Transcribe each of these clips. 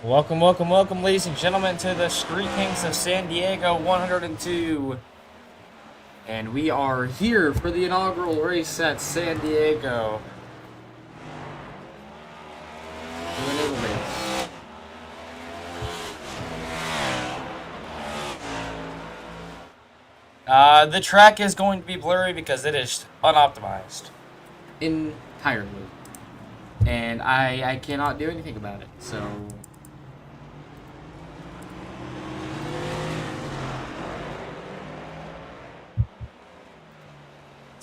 Welcome, welcome, welcome, ladies and gentlemen, to the Street Kings of San Diego 102. And we are here for the inaugural race at San Diego. Doing it race. The track is going to be blurry because it is unoptimized entirely. And I cannot do anything about it, so...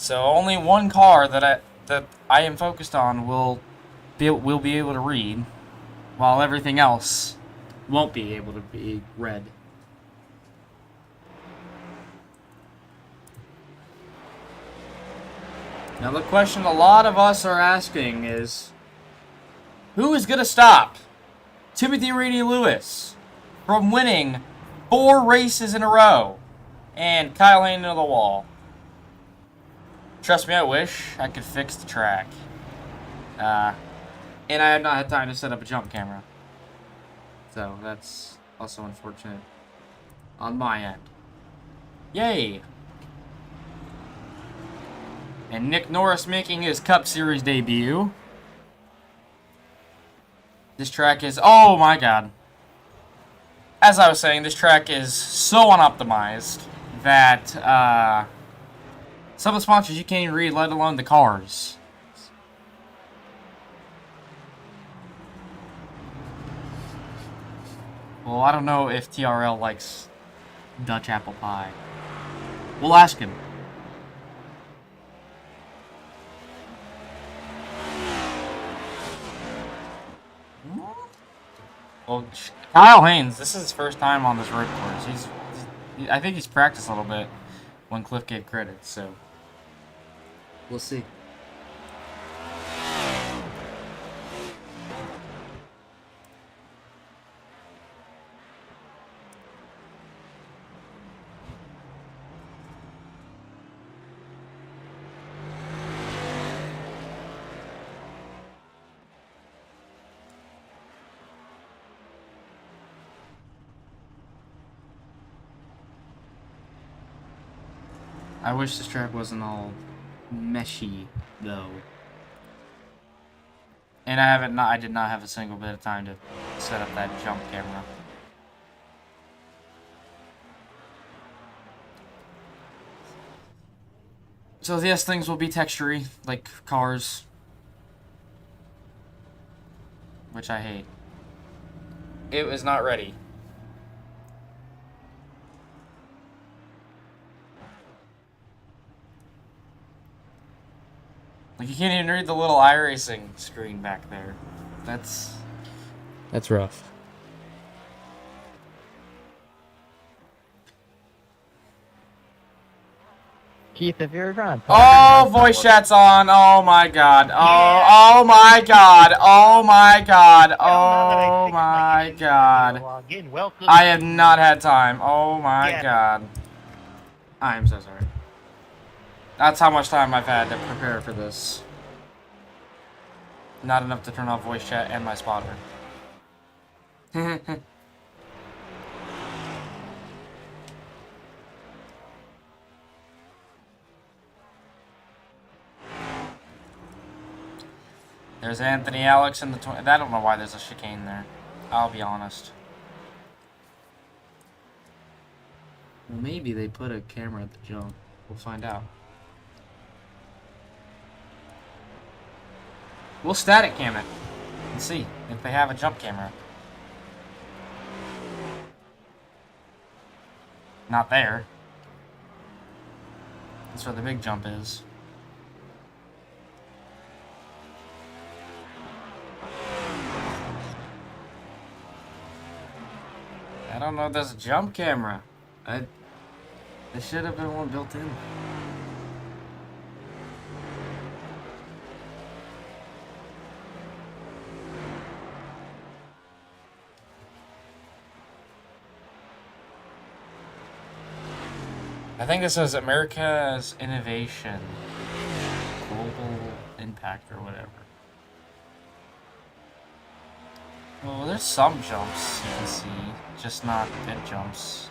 So only one car that I am focused on will be able to read, while everything else won't be able to be read. Now the question a lot of us are asking is, who is going to stop Timothy Reedy Lewis from winning 4 races in a row and Kyle Hayden into the wall? Trust me, I wish I could fix the track. And I have not had time to set up a jump camera. So that's also unfortunate on my end. Yay! And Nick Norris making his Cup Series debut. This track is, oh my god. As I was saying, this track is so unoptimized that, some of the sponsors you can't even read, let alone the cars. Well, I don't know if TRL likes Dutch apple pie. We'll ask him. Well, Kyle Haynes, this is his first time on this road course. I think he's practiced a little bit when Cliff gave credit, so we'll see. I wish this track wasn't all meshy, though. And I did not have a single bit of time to set up that jump camera. So yes, things will be textury, like cars. Which I hate. It was not ready. Like, you can't even read the little iRacing screen back there. That's rough. Keith, if you're trying to Oh, voice chat's on. Oh my god. Oh my god. Oh my god. Oh my god. I have not had time. Oh my god. I am so sorry. That's how much time I've had to prepare for this. Not enough to turn off voice chat and my spotter. There's Anthony Alex in the... I don't know why there's a chicane there. I'll be honest. Well, maybe they put a camera at the jump. We'll find out. We'll static cam it and see if they have a jump camera. Not there. That's where the big jump is. I don't know if there's a jump camera. There should have been one built in. I think this is America's Innovation Global Impact or whatever. Well, there's some jumps you can see, just not good jumps.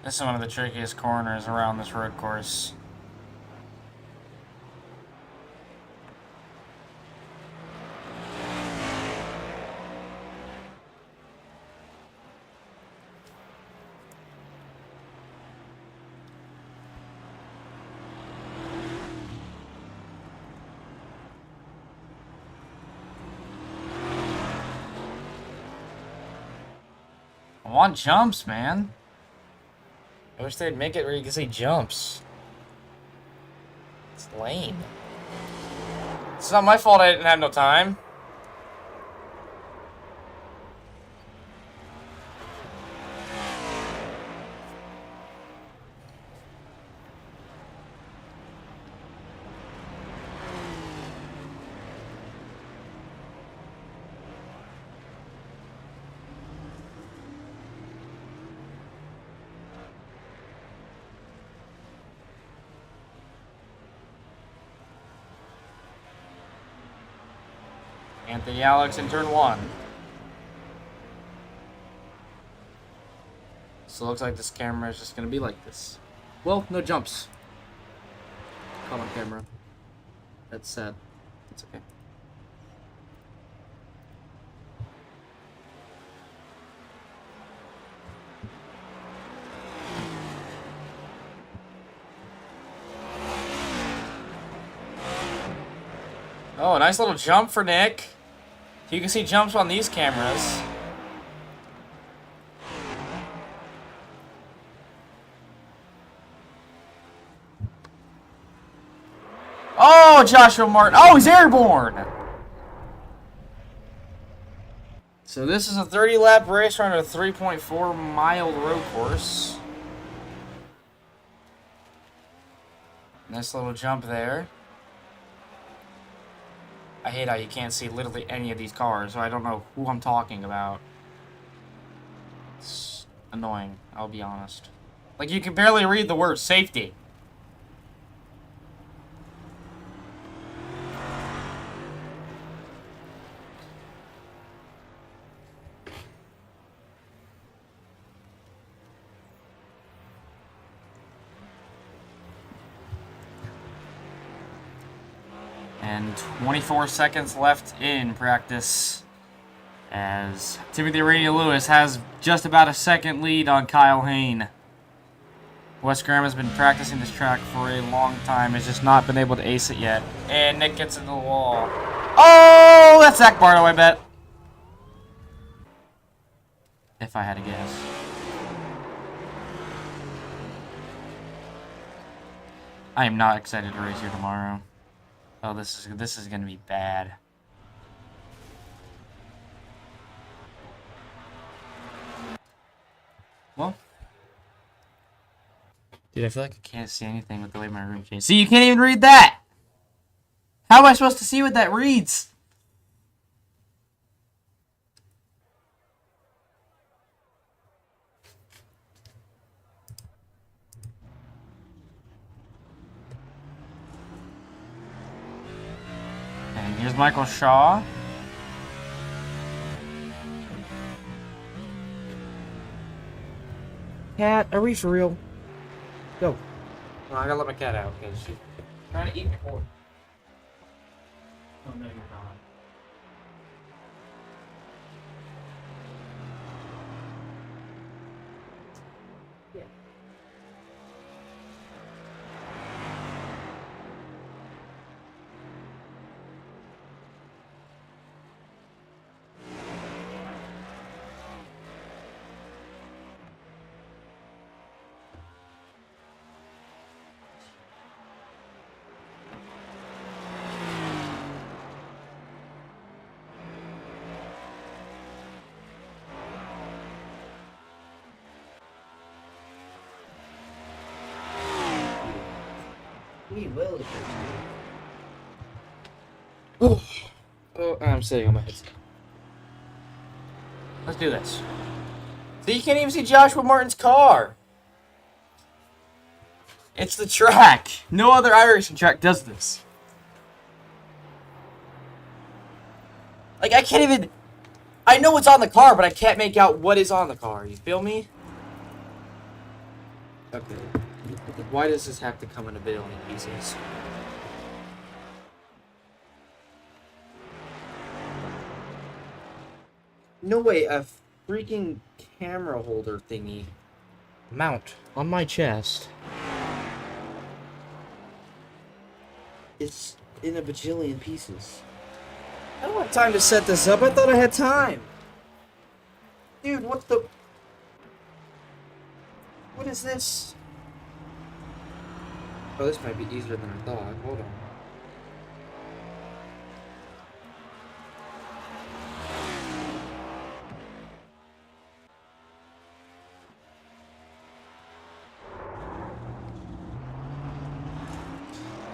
This is one of the trickiest corners around this road course. I want jumps, man. I wish they'd make it where you can see jumps. It's lame. It's not my fault I didn't have no time. Anthony Alex in turn 1. So it looks like this camera is just going to be like this. Well, no jumps. Caught on camera. That's sad. It's okay. Oh, nice little jump for Nick. You can see jumps on these cameras. Oh, Joshua Martin. Oh, he's airborne. So this is a 30-lap race around a 3.4-mile road course. Nice little jump there. I hate how you can't see literally any of these cars, so I don't know who I'm talking about. It's annoying, I'll be honest. Like, you can barely read the word safety. And 24 seconds left in practice as Timothy Rainey Lewis has just about a second lead on Kyle Hayne. Wes Graham has been practicing this track for a long time, has just not been able to ace it yet. And Nick gets into the wall. Oh, that's Zach Bardo, I bet. If I had to guess. I am not excited to race here tomorrow. Oh, this is gonna be bad. Well, dude, I feel like I can't see anything with the way my room changed. See, you can't even read that. How am I supposed to see what that reads? And here's Michael Shaw. Cat, are we for real? Go. No, I gotta let my cat out because she's trying to eat my cord. Oh, no, you're not. We will if it's Oh, I'm sitting on my headset. Let's do this. So you can't even see Joshua Martin's car. It's the track. No other iRacing track does this. Like, I can't even... I know what's on the car, but I can't make out what is on the car. You feel me? Okay. Why does this have to come in a billion pieces? No way, a freaking camera holder thingy. Mount on my chest. It's in a bajillion pieces. I don't have time to set this up. I thought I had time. Dude, what the... What is this? Oh, this might be easier than I thought. Hold on.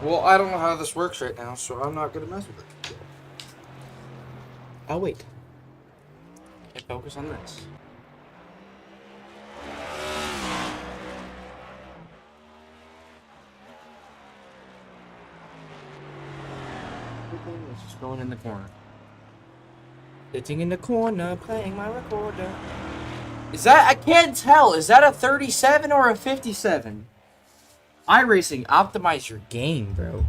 Well, I don't know how this works right now, so I'm not gonna mess with it. I'll wait. And focus on this. Everything is just going in the corner. Sitting in the corner, playing my recorder. Is that, I can't tell, is that a 37 or a 57? iRacing, optimize your game, bro.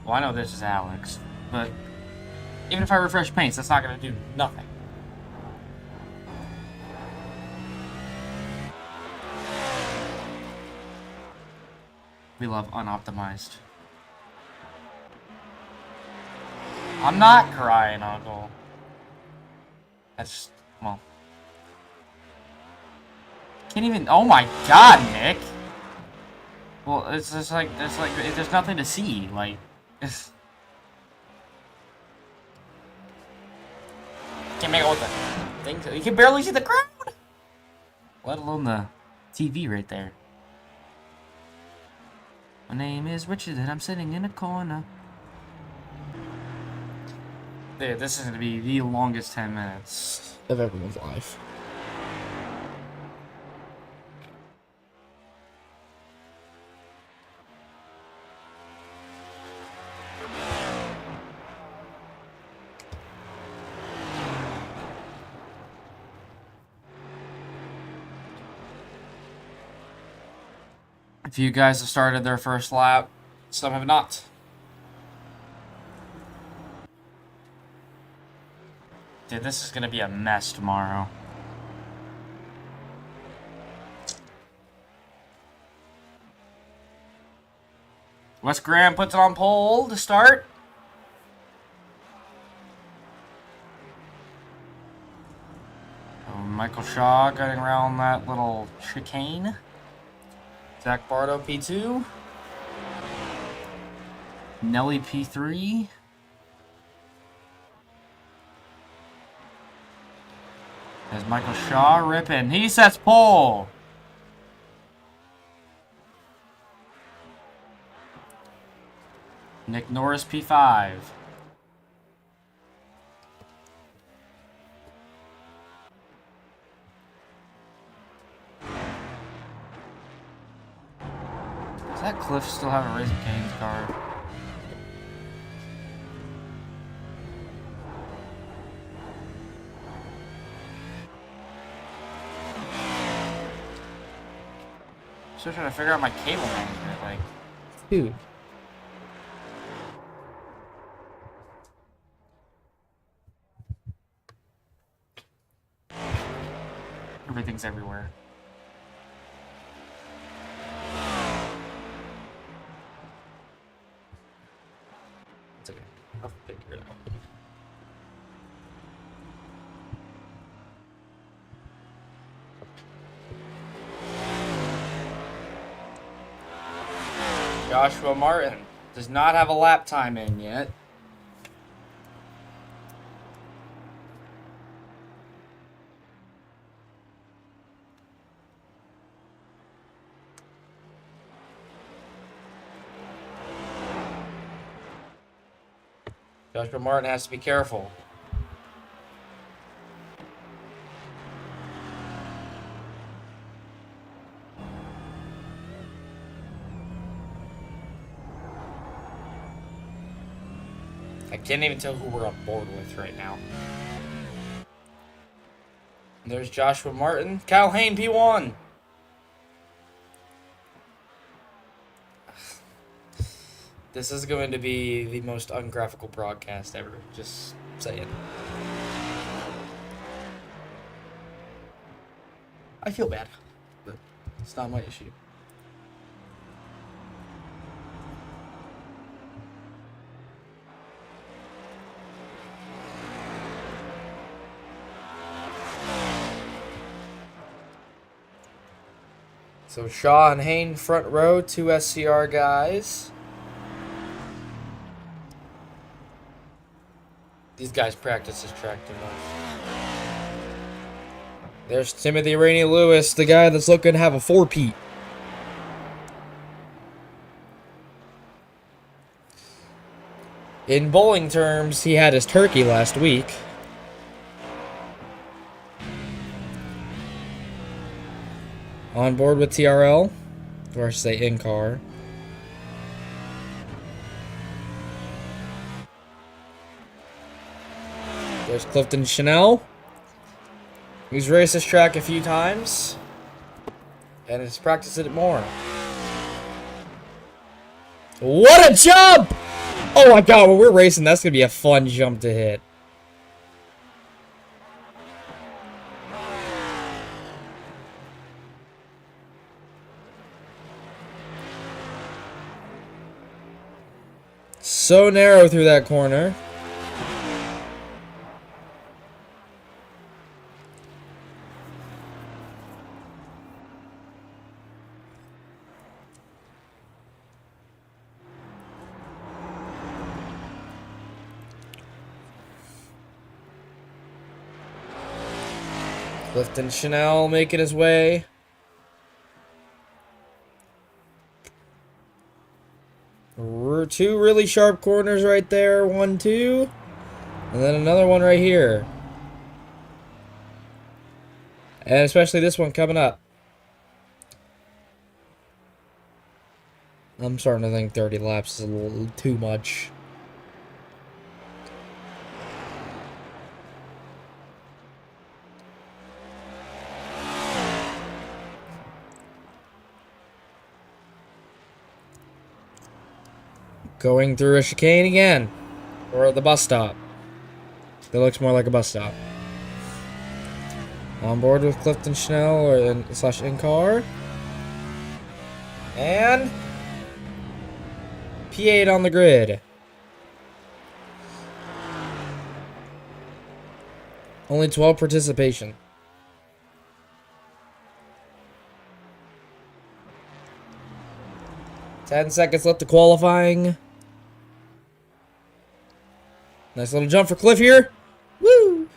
Well, I know this is Alex, but even if I refresh paints, that's not going to do nothing. We love unoptimized. I'm not crying, Uncle. That's, well. Can't even, oh my god, Nick! Well, it's just like, there's nothing to see, like, it's... Can't make out what the thing, you can barely see the crowd! Let alone the TV right there. My name is Richard and I'm sitting in a corner. Dude, this is going to be the longest 10 minutes of everyone's life. A few guys have started their first lap, some have not. Dude, this is gonna be a mess tomorrow. Wes Graham puts it on pole to start. Oh, Michael Shaw getting around that little chicane. Zach Bardo P2. Nelly P3. There's Michael Shaw ripping. He sets pole. Nick Norris P5. Does that Cliff still have a Raising Cane's card? Still trying to figure out my cable management, like, dude. Everything's everywhere. It's okay. I'll figure it out. Joshua Martin does not have a lap time in yet. Joshua Martin has to be careful. I can't even tell who we're on board with right now. There's Joshua Martin. Kyle Hayne, P1. This is going to be the most ungraphical broadcast ever. Just saying. I feel bad, but it's not my issue. So Shaw and Hayne front row, 2 SCR guys. These guys practice this track too much. There's Timothy Rainey Lewis, the guy that's looking to have a 4-peat. In bowling terms, he had his turkey last week. On board with TRL, or I should say in car. There's Clifton Chanel. He's raced this track a few times and has practiced it more. What a jump! Oh my god, when we're racing, that's gonna be a fun jump to hit. So narrow through that corner. Clifton Chanel making his way. Two really sharp corners right there. 1, 2. And then another one right here. And especially this one coming up. I'm starting to think 30 laps is a little too much. Going through a chicane again. Or the bus stop. That looks more like a bus stop. On board with Clifton Chanel or slash in-car. And P8 on the grid. Only 12 participation. 10 seconds left to qualifying. Nice little jump for Cliff here. Woo!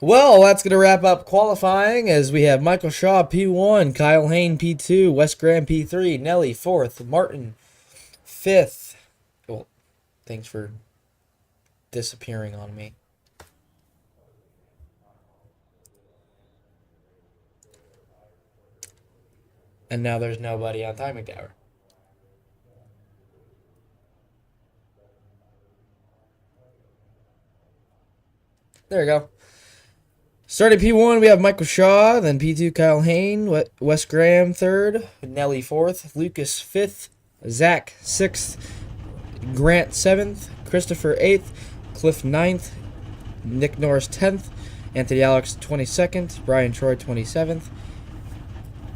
Well, that's going to wrap up qualifying as we have Michael Shaw P1, Kyle Hayne P2, Wes Graham P3, Nelly 4th, Martin 5th. Well, thanks for disappearing on me. And now there's nobody on timing tower. There we go. Starting P1, we have Michael Shaw, then P2, Kyle Hayne, Wes Graham 3rd, Nelly 4th, Lucas 5th, Zach 6th, Grant 7th, Christopher 8th, Cliff 9th, Nick Norris 10th, Anthony Alex 22nd, Brian Troy 27th,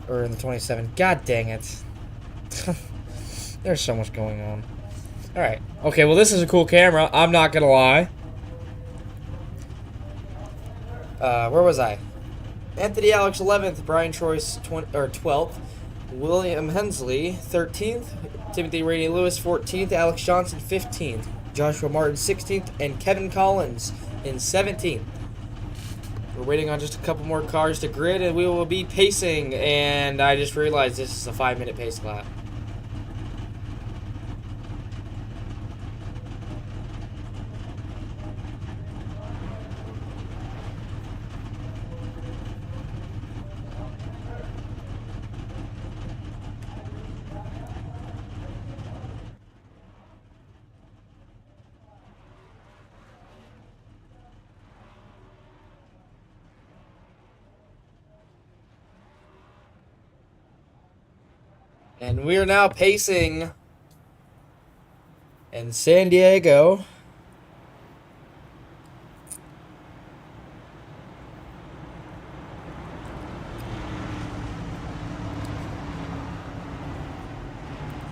or in the 27. God dang it. There's so much going on. Alright. Okay, well this is a cool camera. I'm not gonna lie. Where was I? Anthony Alex 11th, Brian Troy's 12th, William Hensley 13th, Timothy Rainey Lewis 14th, Alex Johnson 15th, Joshua Martin 16th, and Kevin Collins in 17th. We're waiting on just a couple more cars to grid, and we will be pacing. And I just realized this is a 5-minute pace lap. And we are now pacing in San Diego.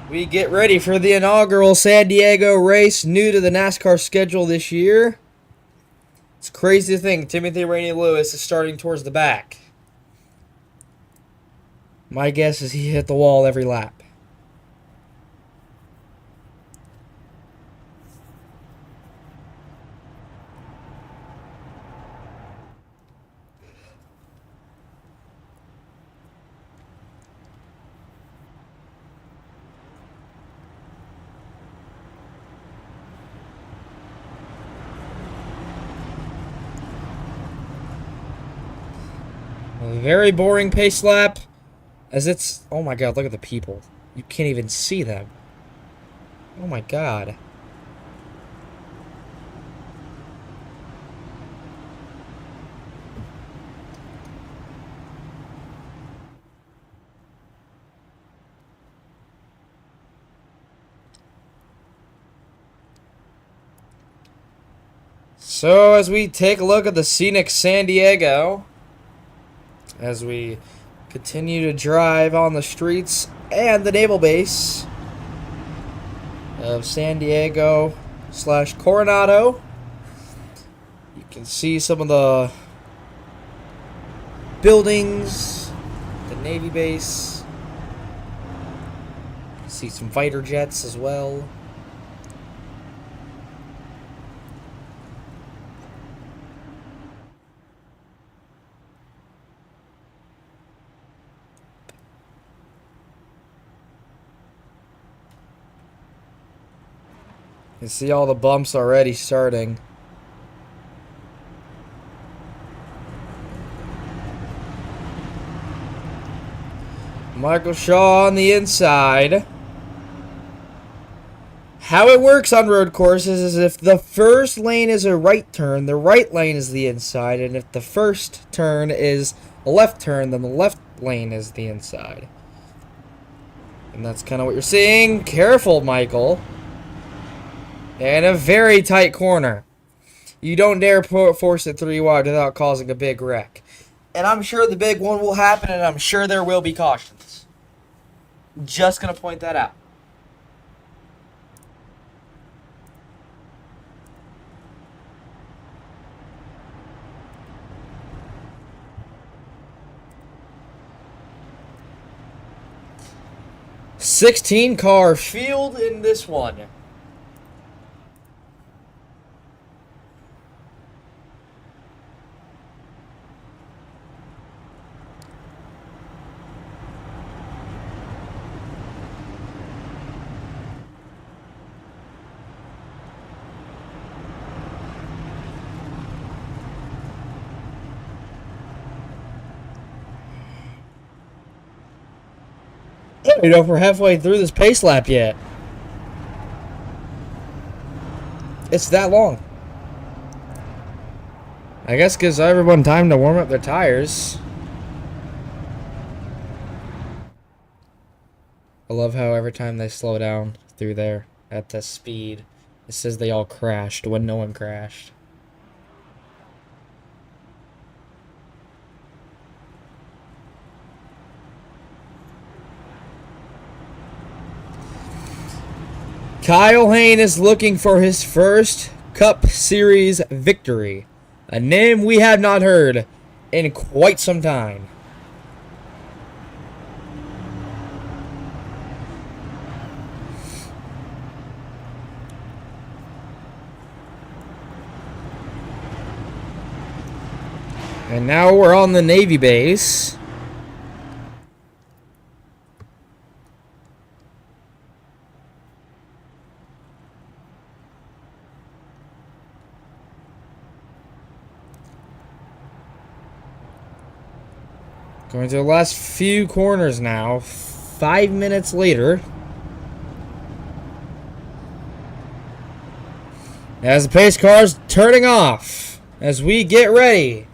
We get ready for the inaugural San Diego race, new to the NASCAR schedule this year. It's crazy to think Timothy Rainey Lewis is starting towards the back. My guess is he hit the wall every lap. A very boring pace lap. As it's... Oh my god, look at the people. You can't even see them. Oh my god. So as we take a look at the scenic San Diego, as we continue to drive on the streets and the naval base of San Diego / Coronado. You can see some of the buildings, the Navy base. See some fighter jets as well. You see all the bumps already starting. Michael Shaw on the inside. How it works on road courses is if the first lane is a right turn, the right lane is the inside, and if the first turn is a left turn, then the left lane is the inside. And that's kind of what you're seeing. Careful, Michael. And a very tight corner. You don't dare force it 3 wide without causing a big wreck. And I'm sure the big one will happen, and I'm sure there will be cautions. Just going to point that out. car field in this one. I don't know if we're halfway through this pace lap yet. It's that long. I guess gives everyone time to warm up their tires. I love how every time they slow down through there at the speed, it says they all crashed when no one crashed. Kyle Hayne is looking for his first Cup Series victory. A name we have not heard in quite some time. And now we're on the Navy base. Going to the last few corners now. 5 minutes later. As the pace car's turning off. As we get ready.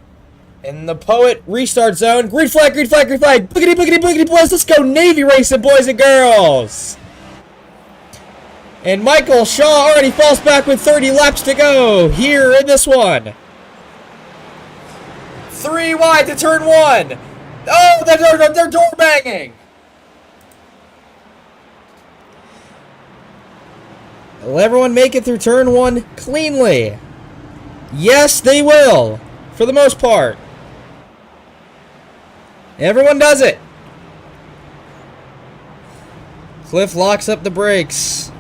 In the Poet restart zone. Green flag, green flag, green flag. Boogity, boogity, boogity, boys. Let's go Navy racing, boys and girls. And Michael Shaw already falls back with 30 laps to go here in this one. 3 wide to turn 1. Oh, they're door banging. Will everyone make it through turn 1 cleanly? Yes, they will. For the most part. Everyone does it. Cliff locks up the brakes.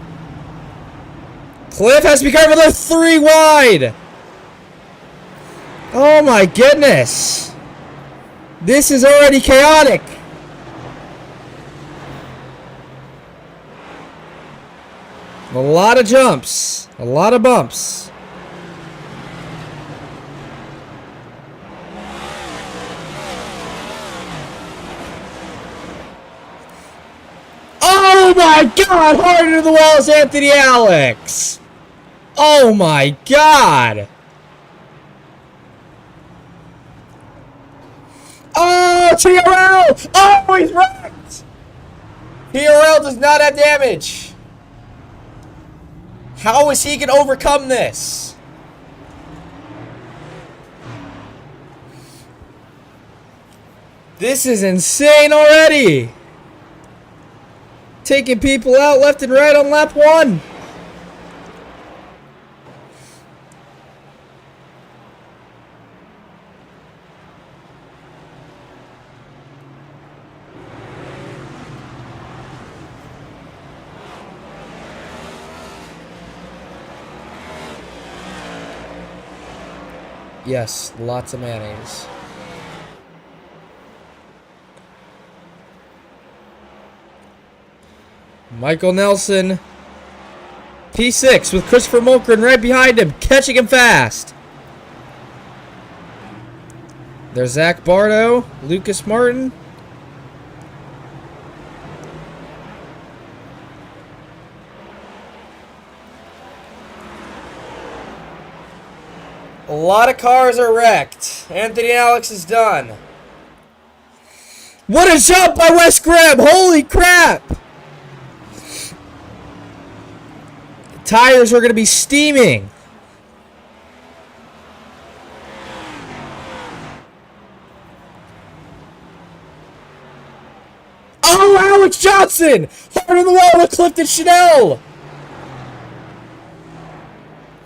Cliff has to be careful. They're 3 wide. Oh my goodness. This is already chaotic. A lot of jumps. A lot of bumps. Oh my God! Hard into the walls, Anthony Alex! Oh my God! Oh, TRL! Oh, he's wrecked! TRL does not have damage. How is he going to overcome this? This is insane already. Taking people out left and right on lap 1. Yes, lots of mayonnaise. Michael Nelson, P6 with Christopher Mulkern right behind him, catching him fast. There's Zach Bardo, Lucas Martin. A lot of cars are wrecked. Anthony Alex is done. What a jump by Wes Graham! Holy crap! The tires are going to be steaming. Oh, Alex Johnson! Hard on the wall with Clifton Chanel!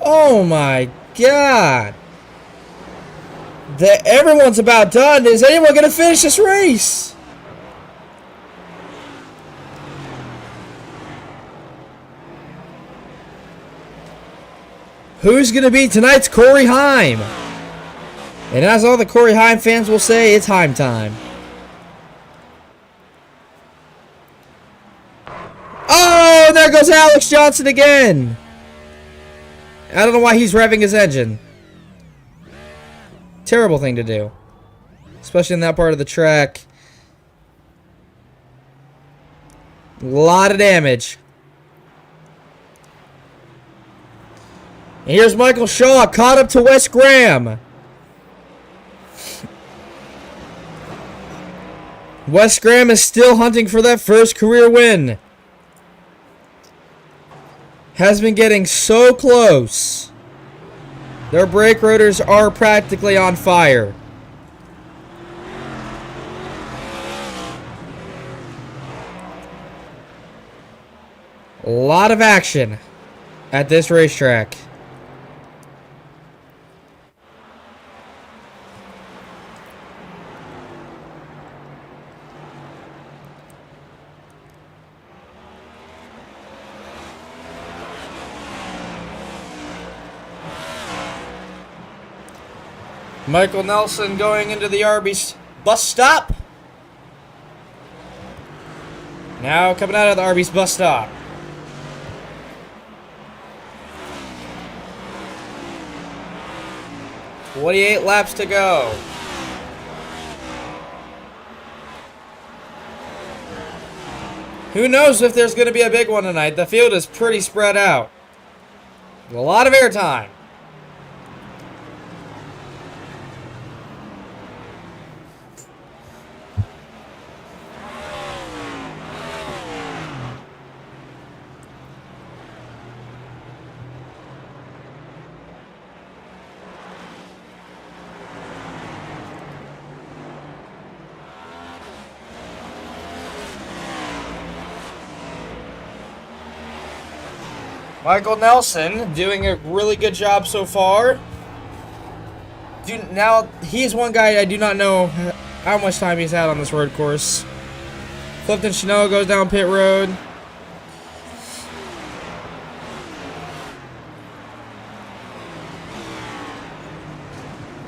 Oh my God. Everyone's about done. Is anyone going to finish this race? Who's going to be tonight's Corey Heim? And as all the Corey Heim fans will say, it's Heim time. Oh, there goes Alex Johnson again. I don't know why he's revving his engine. Terrible thing to do. Especially in that part of the track. A lot of damage. And here's Michael Shaw caught up to Wes Graham. Wes Graham is still hunting for that first career win. Has been getting so close. Their brake rotors are practically on fire. A lot of action at this racetrack. Michael Nelson going into the Arby's bus stop. Now coming out of the Arby's bus stop. "28 laps to go." Who knows if there's going to be a big one tonight? The field is pretty spread out. A lot of airtime. Michael Nelson doing a really good job so far. Now, he's one guy I do not know how much time he's had on this road course. Clifton Chanel goes down pit road.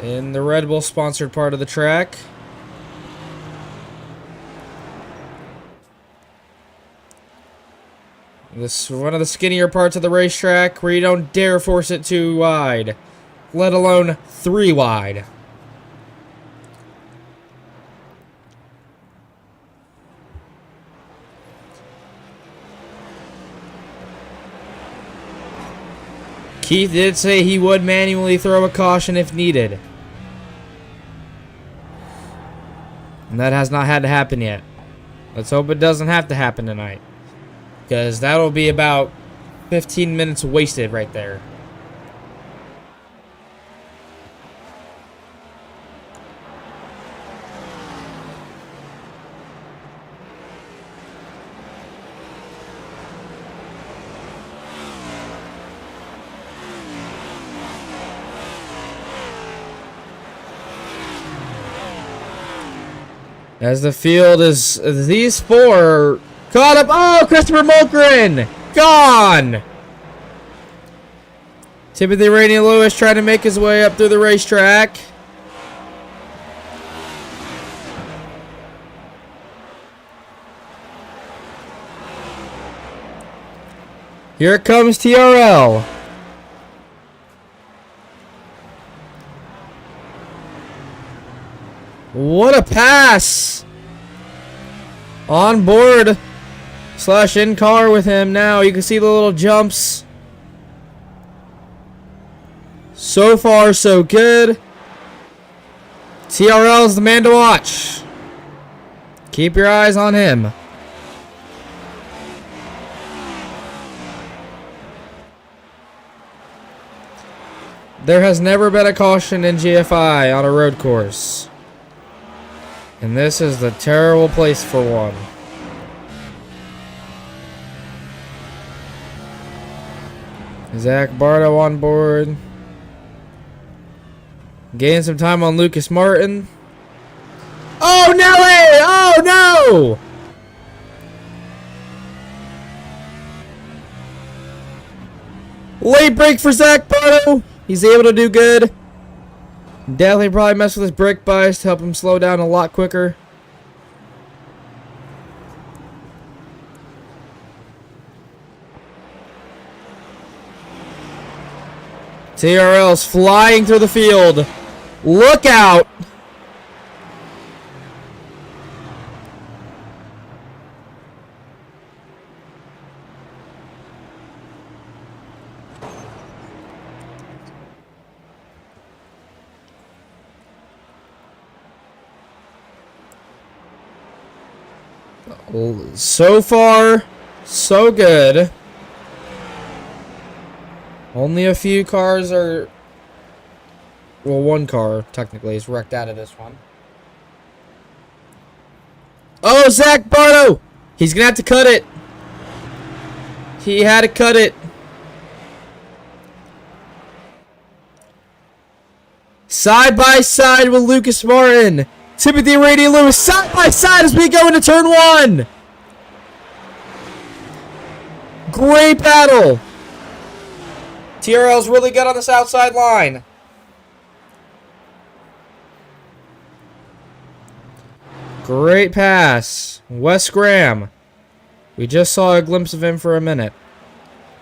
In the Red Bull sponsored part of the track. This is one of the skinnier parts of the racetrack where you don't dare force it too wide, let alone 3 wide. Keith did say he would manually throw a caution if needed. And that has not had to happen yet. Let's hope it doesn't have to happen tonight. Because that'll be about 15 minutes wasted right there. As the field is, these 4 caught up. Oh, Christopher Molkren! Gone! Timothy Rainey Lewis trying to make his way up through the racetrack. Here comes TRL. What a pass! On board / in car with him now. You can see the little jumps. So far, so good. TRL is the man to watch. Keep your eyes on him. There has never been a caution in GFI on a road course. And this is the terrible place for one. Zach Bardo on board. Gain some time on Lucas Martin. Oh, Nelly! Oh, no! Late break for Zach Bardo. He's able to do good. Definitely probably mess with his brake bias to help him slow down a lot quicker. TRL's flying through the field. Look out! So far, so good. Only a few cars are... Well, one car, technically, is wrecked out of this one. Oh, Zach Bardo! He's gonna have to cut it. He had to cut it. Side by side with Lucas Martin. Timothy Rainey Lewis side by side as we go into turn 1. Great battle. TRL's really good on this outside line. Great pass. Wes Graham. We just saw a glimpse of him for a minute.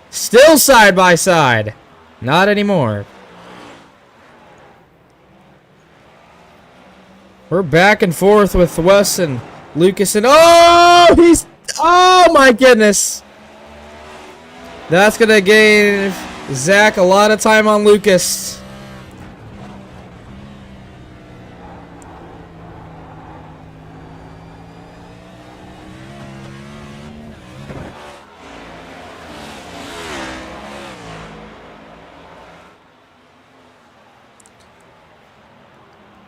Still side by side. Not anymore. We're back and forth with Wes and Lucas. And oh my goodness. That's going to give Zach a lot of time on Lucas.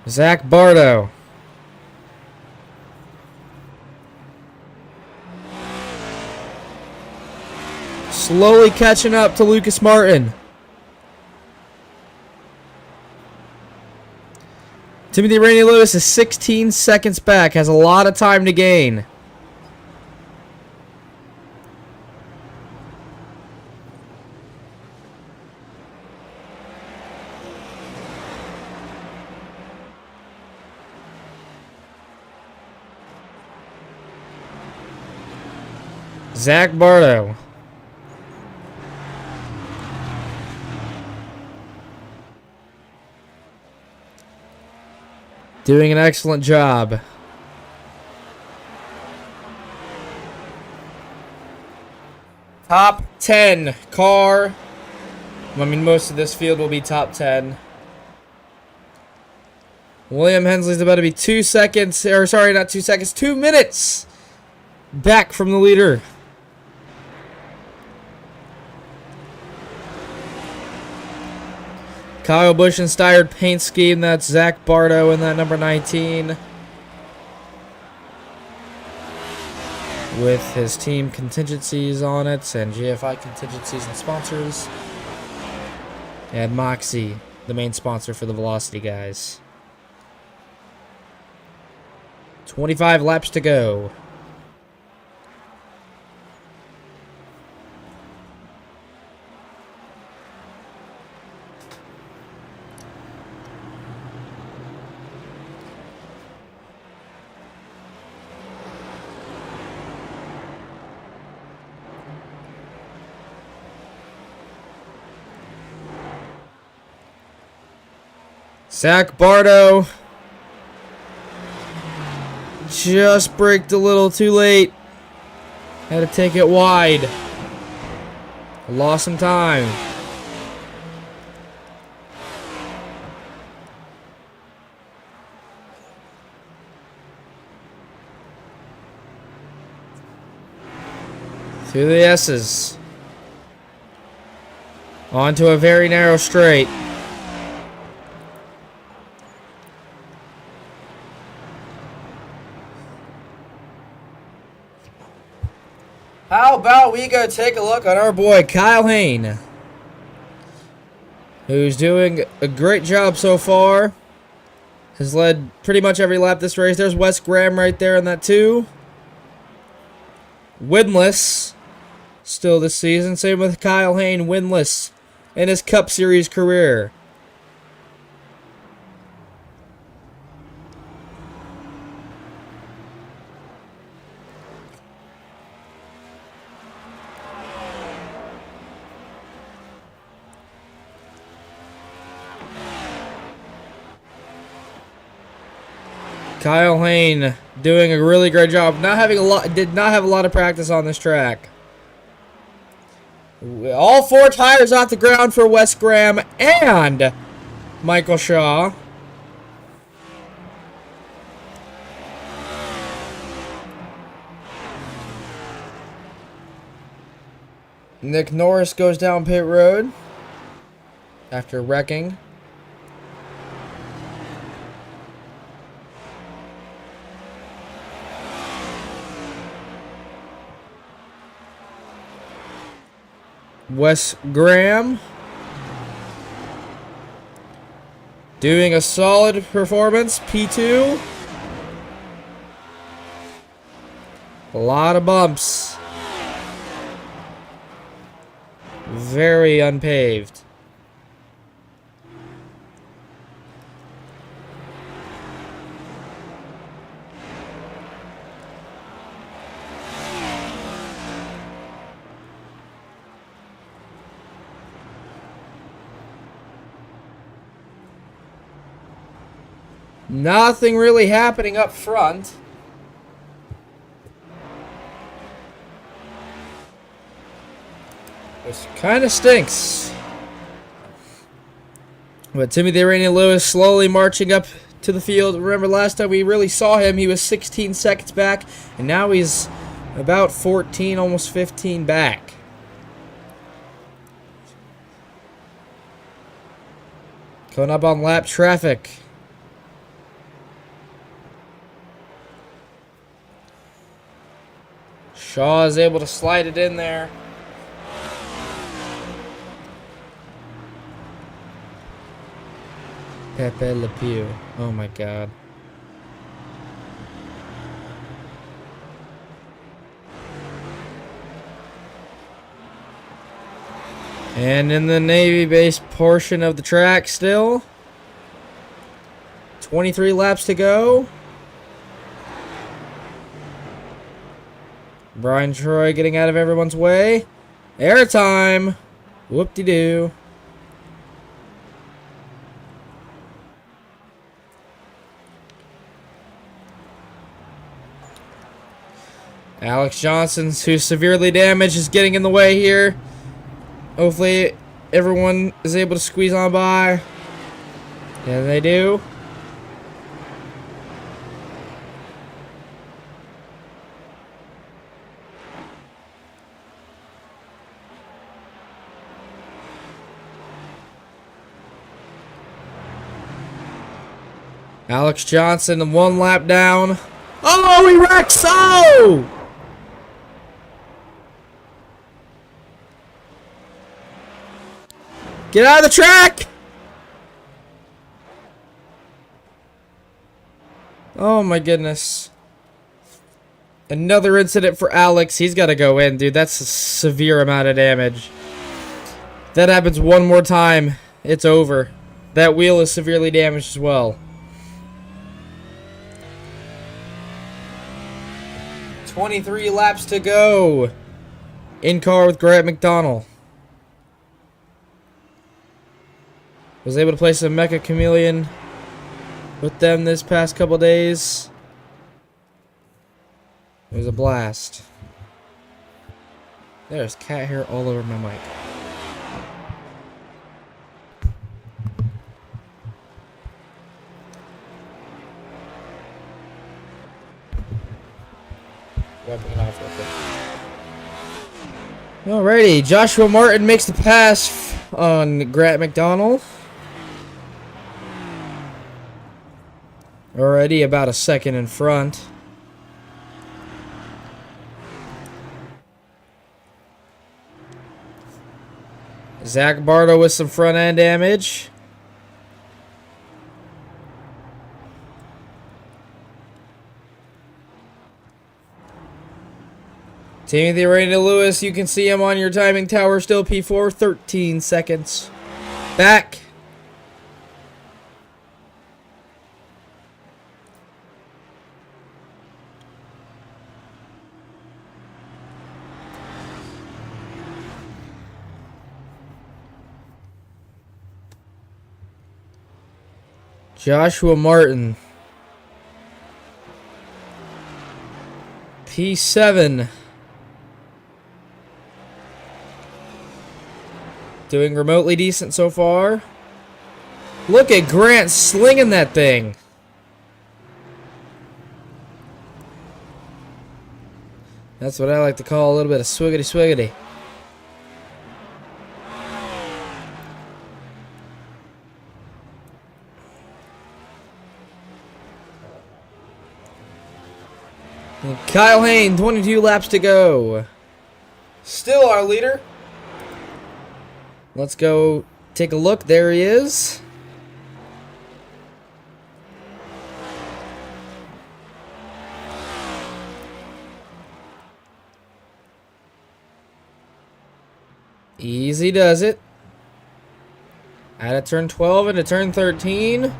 Zach Bardo. Slowly catching up to Lucas Martin. Timothy Rainey Lewis is 16 seconds back. Has a lot of time to gain. Zach Bardo. Doing an excellent job. Top 10 car. I mean, most of this field will be top 10. William Hensley's about to be 2 seconds, or sorry, not 2 seconds, 2 minutes back from the leader. Kyle Busch inspired paint scheme. That's Zach Bardo in that number 19. With his team contingencies on it and GFI contingencies and sponsors. And Moxie, the main sponsor for the Velocity guys. 25 laps to go. Zach Bardo just braked a little too late. Had to take it wide. Lost some time. Through the S's. Onto a very narrow straight. How about we go take a look on our boy Kyle Hayne, who's doing a great job so far. Has led pretty much every lap this race. There's Wes Graham right there in that too. Winless still this season. Same with Kyle Hayne, winless in his Cup Series career. Kyle Hayne doing a really great job. Did not have a lot of practice on this track. All 4 tires off the ground for Wes Graham and Michael Shaw. Nick Norris goes down pit road after wrecking. Wes Graham doing a solid performance, P2. A lot of bumps. Very unpaved. Nothing really happening up front. Which kind of stinks. But Timothy Rainey Lewis slowly marching up to the field. Remember last time we really saw him, he was 16 seconds back, and now he's about 14, almost 15 back. Coming up on lap traffic. Shaw is able to slide it in there. Pepe Le Pew. Oh my god. And in the Navy base portion of the track still. 23 laps to go. Brian Troy getting out of everyone's way. Airtime. Whoop-de-doo. Alex Johnson, who's severely damaged, is getting in the way here. Hopefully everyone is able to squeeze on by. And they do. Alex Johnson, 1 lap down. Oh, he wrecks! Oh! Get out of the track! Oh my goodness. Another incident for Alex. He's got to go in, dude. That's a severe amount of damage. That happens one more time, it's over. That wheel is severely damaged as well. 23 laps to go. In car with Grant McDonald. Was able to play some Mecha Chameleon with them this past couple days. It was a blast. There's cat hair all over my mic. Alrighty, Joshua Martin makes the pass on Grant McDonald. Already about a second in front. Zach Bardo with some front end damage. Timothy Rainey Lewis, you can see him on your timing tower, still P4, 13 seconds back. Joshua Martin, P7. Doing remotely decent so far. Look at Grant slinging that thing. That's what I like to call a little bit of swiggity swiggity. And Kyle Hayne, 22 laps to go. Still our leader. Let's go take a look. There he is. Easy does it. Out of turn 12 into turn 13.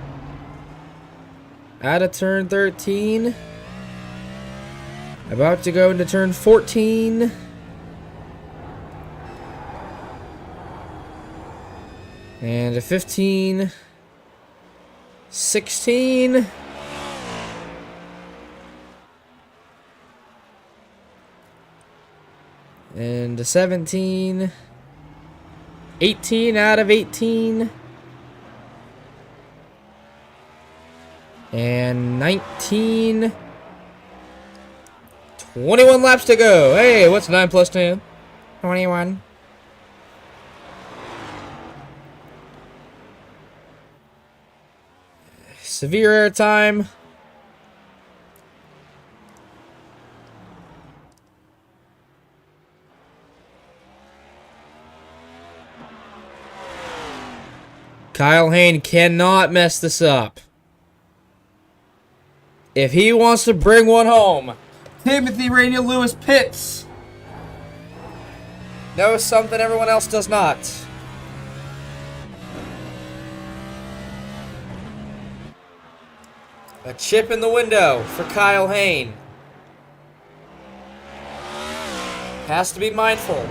Out of turn 13. About to go into turn 14. And a 15, 16, And 17. 18 out of 18. And 19. 21 laps to go. Hey, what's 9 plus 10? 21. Severe air time. Kyle Hayne cannot mess this up. If he wants to bring one home, Timothy Rainier Lewis pits. Knows something everyone else does not. A chip in the window for Kyle Hayne. Has to be mindful.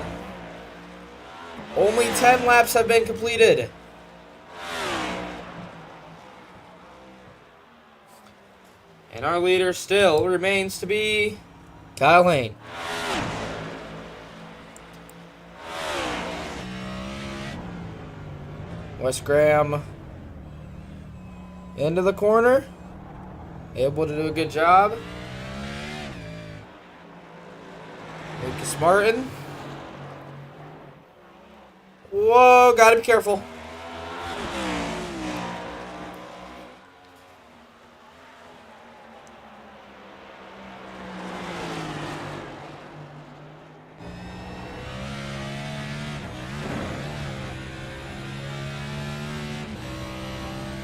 Only 10 laps have been completed. And our leader still remains to be Kyle Hayne. Wes Graham into the corner. Able to do a good job. Lucas Martin. Whoa, gotta be careful.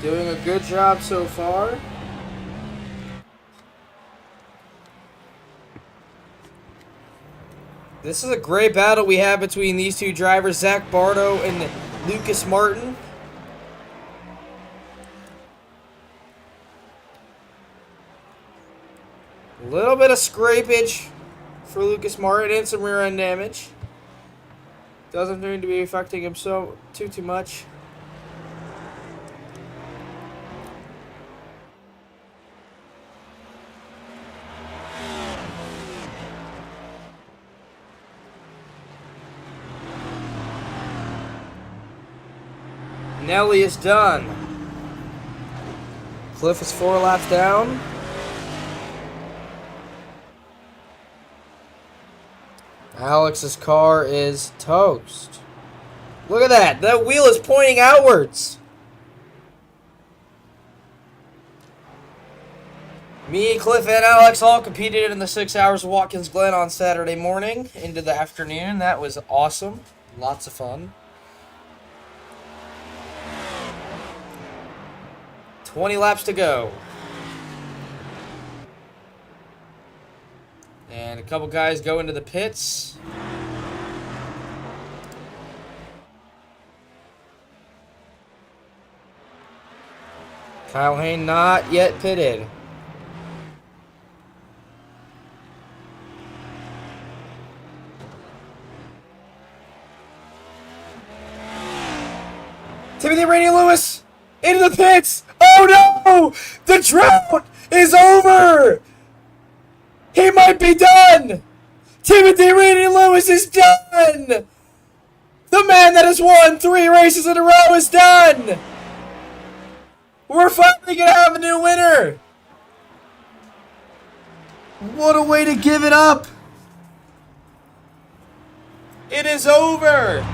Doing a good job so far. This is a great battle we have between these two drivers, Zach Bardo and Lucas Martin. A little bit of scrapage for Lucas Martin and some rear end damage. Doesn't seem to be affecting him too much. Nelly is done. Cliff is 4 laps down. Alex's car is toast. Look at that. That wheel is pointing outwards. Me, Cliff, and Alex all competed in the 6 hours of Watkins Glen on Saturday morning into the afternoon. That was awesome. Lots of fun. 20 laps to go. And a couple guys go into the pits. Kyle Hayne not yet pitted. Timothy Rainier Lewis into the pits. Oh no! The drought is over! He might be done! Timothy Rainier Lewis is done! The man that has won 3 races in a row is done! We're finally gonna have a new winner! What a way to give it up! It is over!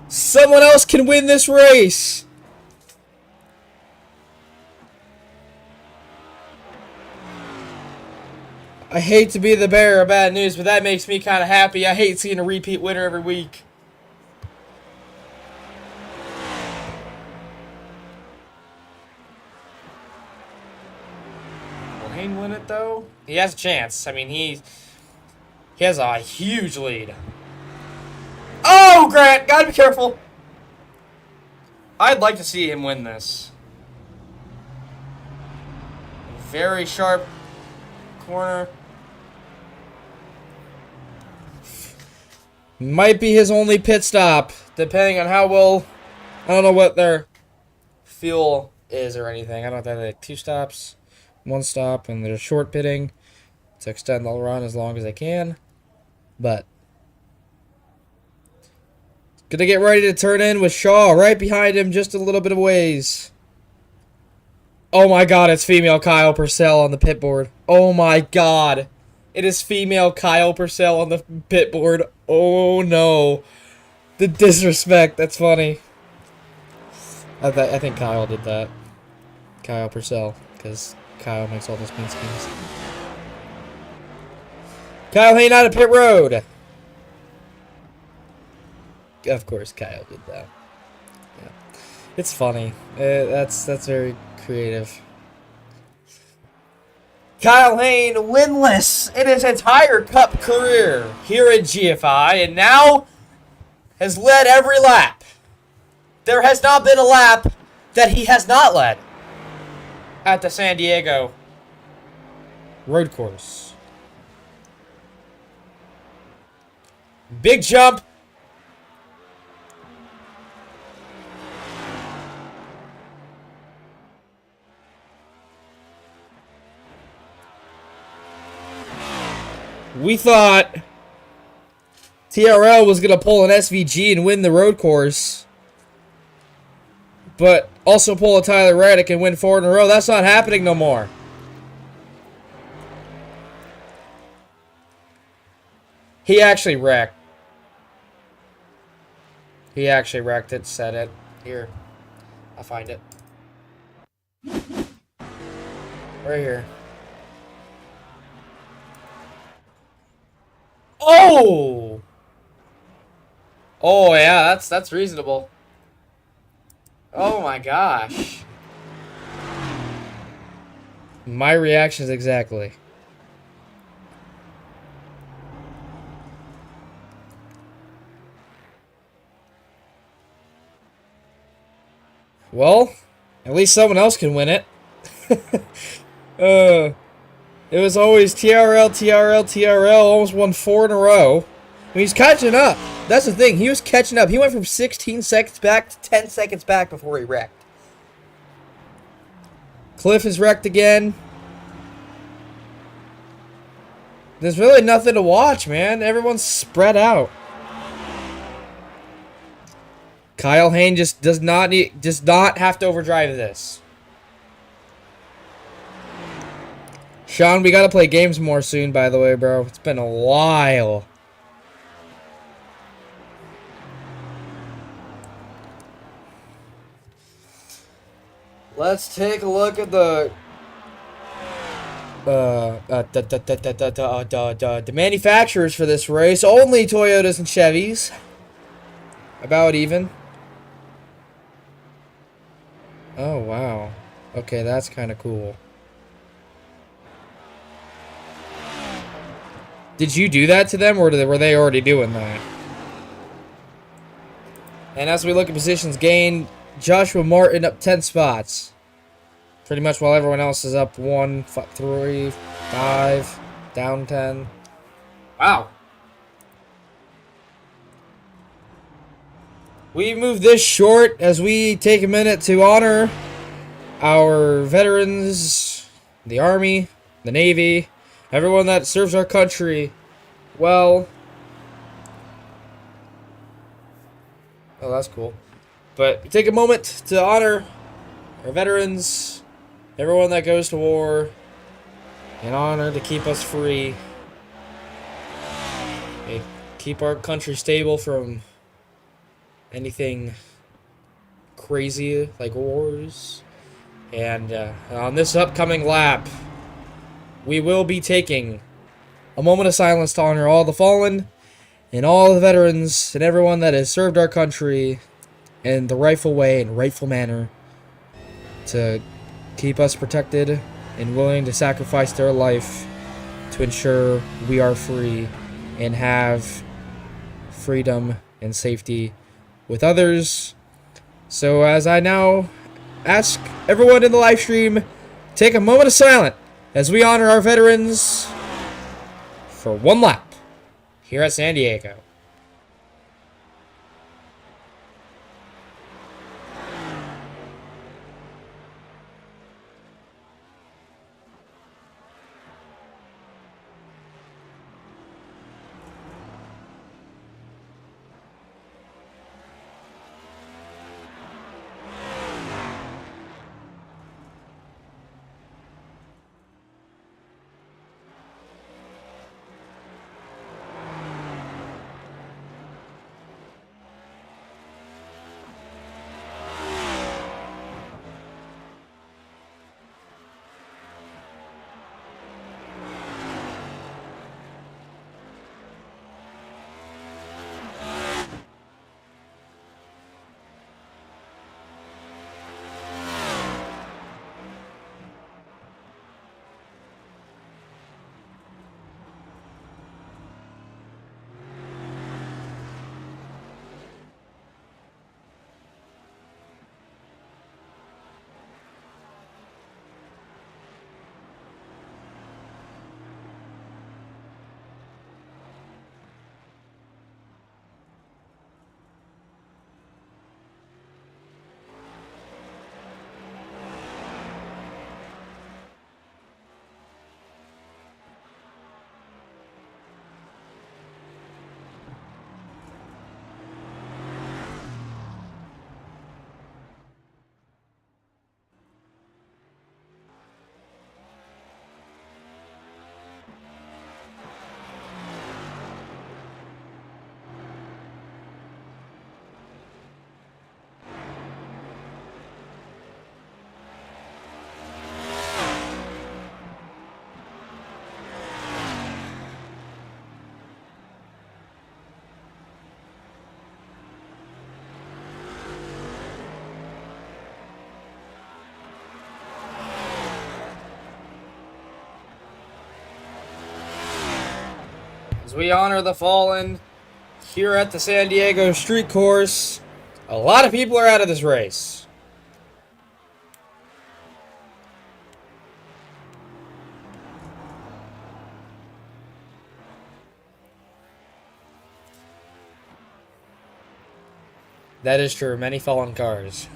Someone else can win this race! I hate to be the bearer of bad news, but that makes me kind of happy. I hate seeing a repeat winner every week. Will Hayne win it, though? He has a chance. I mean, he has a huge lead. Oh, Grant! Gotta be careful. I'd like to see him win this. Very sharp corner. Might be his only pit stop, depending on how well. I don't know what their fuel is or anything. I don't know if they have like 2 stops, 1 stop, and they're short pitting to extend the run as long as they can. But gonna get ready to turn in with Shaw right behind him, just a little bit of ways. Oh my god, it's female Kyle Purcell on the pit board. Oh my god. It is female Kyle Purcell on the pit board. Oh no. The disrespect. That's funny. I think Kyle did that. Kyle Purcell. Because Kyle makes all those paint schemes. Kyle Hayne out of pit road. Of course Kyle did that. Yeah. It's funny. That's very creative. Kyle Hayne winless in his entire Cup career here at GFI, and now has led every lap. There has not been a lap that he has not led at the San Diego road course. Big jump. We thought TRL was going to pull an SVG and win the road course, but also pull a Tyler Reddick and win 4 in a row. That's not happening no more. He actually wrecked. He actually wrecked it, said it. Here, I'll find it. Right here. Oh! Oh yeah, that's reasonable. Oh my gosh. My reactions exactly. Well, at least someone else can win it. It was always TRL, TRL, TRL. Almost won 4 in a row. I mean, he's catching up. That's the thing. He was catching up. He went from 16 seconds back to 10 seconds back before he wrecked. Cliff is wrecked again. There's really nothing to watch, man. Everyone's spread out. Kyle Hayne just does not have to overdrive this. Sean, we gotta play games more soon, by the way, bro. It's been a while. Let's take a look at the manufacturers for this race. Only Toyotas and Chevys. About even. Oh, wow. Okay, that's kind of cool. Did you do that to them, or were they already doing that? And as we look at positions gained, Joshua Martin up 10 spots. Pretty much while everyone else is up 1, 3, 5, down 10. Wow. We move this short as we take a minute to honor our veterans, the Army, the Navy, everyone that serves our country well. Oh, that's cool. But we take a moment to honor our veterans, everyone that goes to war, in honor to keep us free. Okay, keep our country stable from anything crazy like wars. And on this upcoming lap, we will be taking a moment of silence to honor all the fallen and all the veterans and everyone that has served our country in the rightful way and rightful manner to keep us protected and willing to sacrifice their life to ensure we are free and have freedom and safety with others. So as I now ask everyone in the live stream, take a moment of silence as we honor our veterans for one lap here at San Diego. as we honor the fallen here at the San Diego Street Course. A lot of people are out of this race. That is true. Many fallen cars.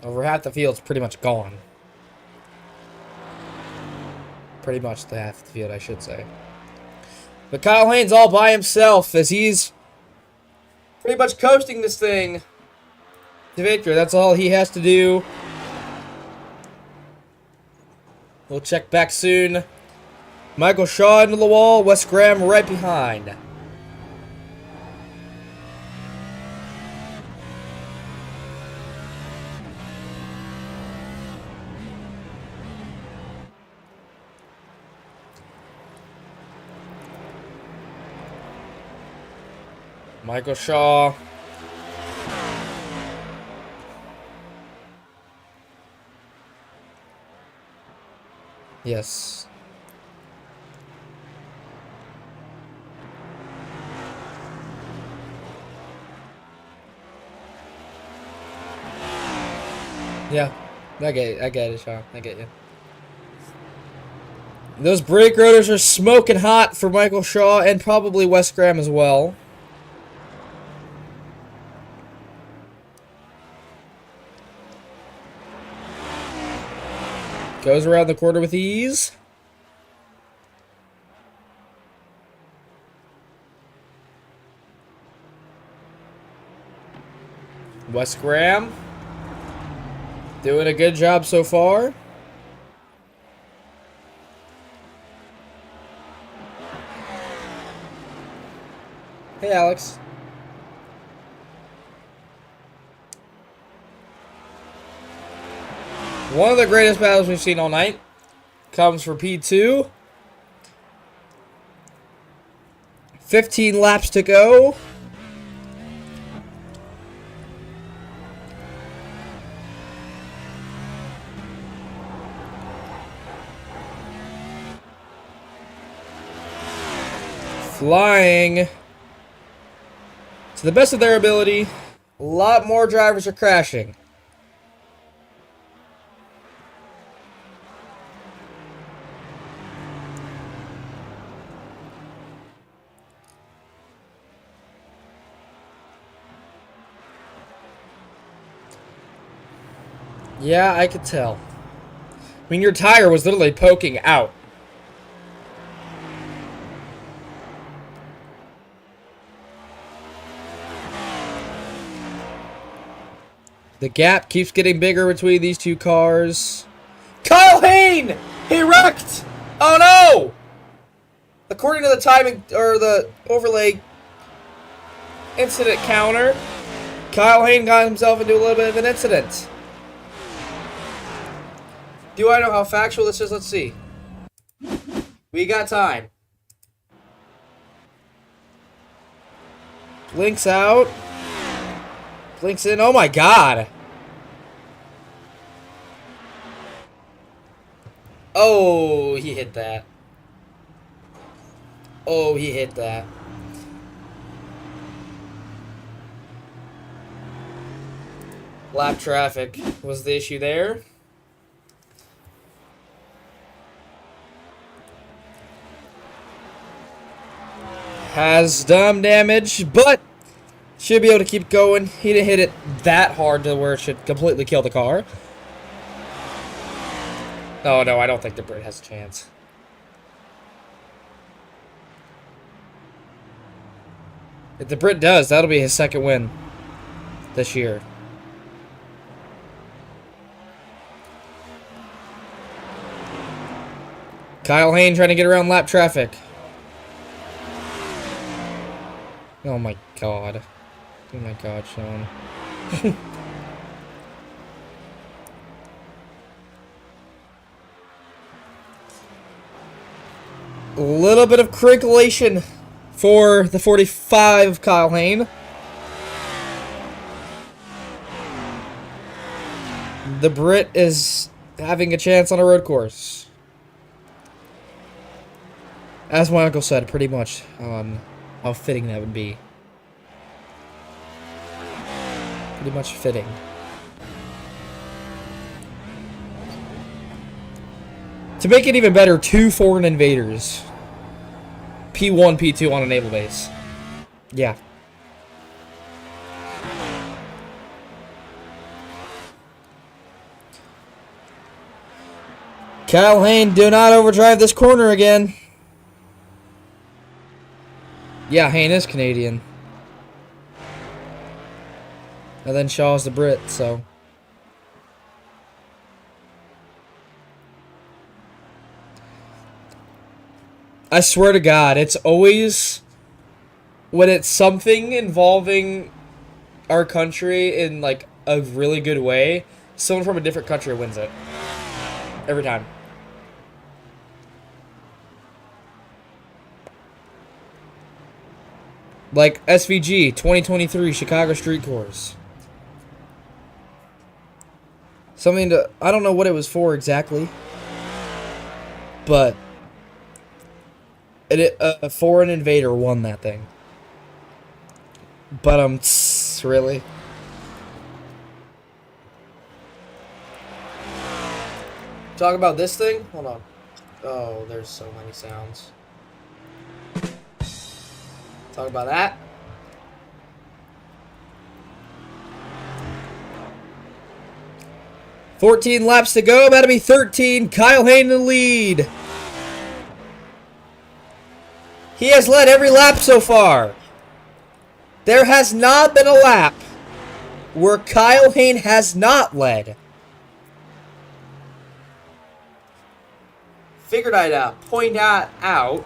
Over half the field's pretty much gone. Pretty much the half the field, I should say. But Kyle Hane's all by himself as he's pretty much coasting this thing to victory. That's all he has to do. We'll check back soon. Michael Shaw into the wall. Wes Graham right behind. Michael Shaw. Yes. Yeah. I get it, Shaw. I get you. Those brake rotors are smoking hot for Michael Shaw and probably Wes Graham as well. Goes around the corner with ease. Wes Graham doing a good job so far. Hey, Alex. One of the greatest battles we've seen all night comes for P2. 15 laps to go. Flying to the best of their ability. A lot more drivers are crashing. Yeah, I could tell. I mean, your tire was literally poking out. The gap keeps getting bigger between these two cars. Kyle Hane! He wrecked! Oh no! According to the timing, or the overlay incident counter, Kyle Hane got himself into a little bit of an incident. Do I know how factual this is? Let's see. We got time. Blinks out. Blinks in. Oh my god. Oh, he hit that. Oh, he hit that. Lap traffic was the issue there. Has some damage, but should be able to keep going. He didn't hit it that hard to where it should completely kill the car. Oh no, I don't think the Brit has a chance. If the Brit does, that'll be his second win this year. Kyle Hane trying to get around lap traffic. Oh my god. Oh my god, Sean. A little bit of crinklation for the 45 of Kyle Hane. The Brit is having a chance on a road course. As my uncle said, pretty much on how fitting that would be. Pretty much fitting. To make it even better, 2 foreign invaders. P1, P2 on a naval base. Yeah. Kyle Hayne, do not overdrive this corner again. Yeah, Hayne is Canadian. And then Shaw's the Brit, so. I swear to God, it's always when it's something involving our country in like a really good way, someone from a different country wins it. Every time. Like SVG 2023 Chicago Street Corps. Something to, I don't know what it was for exactly, but a foreign invader won that thing. But really? Talk about this thing? Hold on. Oh, there's so many sounds. Talk about that. $14 laps to go. About to be 13. Kyle Hayne in the lead. He has led every lap so far. There has not been a lap where Kyle Hayne has not led. Figured I'd point that out.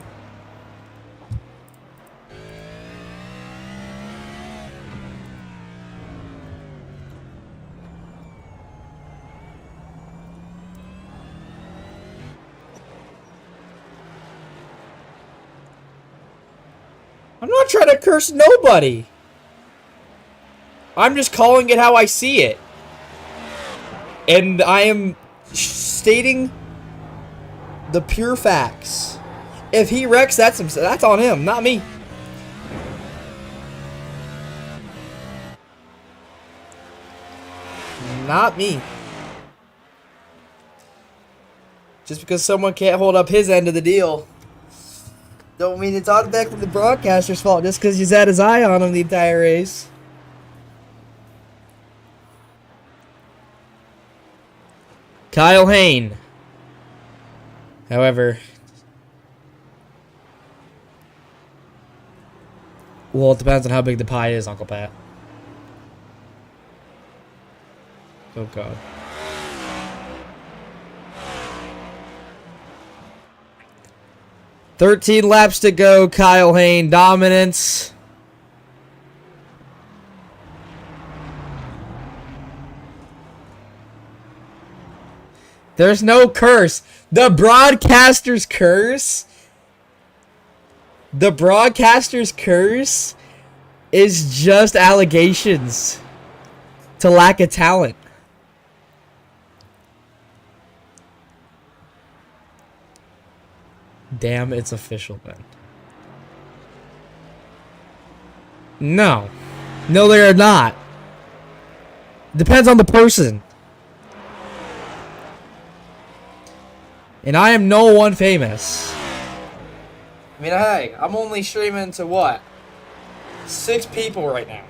I'm not trying to curse nobody. I'm just calling it how I see it. And I am stating the pure facts. If he wrecks, that's on him, not me. Not me. Just because someone can't hold up his end of the deal, don't mean it's automatically the broadcaster's fault just because he's had his eye on him the entire race. Kyle Hayne. However, well, it depends on how big the pie is, Uncle Pat. Oh, God. $13 laps to go. Kyle Hayne dominance. There's no curse. The broadcaster's curse. The broadcaster's curse is just allegations to lack of talent. Damn, it's official then. No. No, they are not. Depends on the person. And I am no one famous. I mean, hey, I'm only streaming to what? 6 people right now.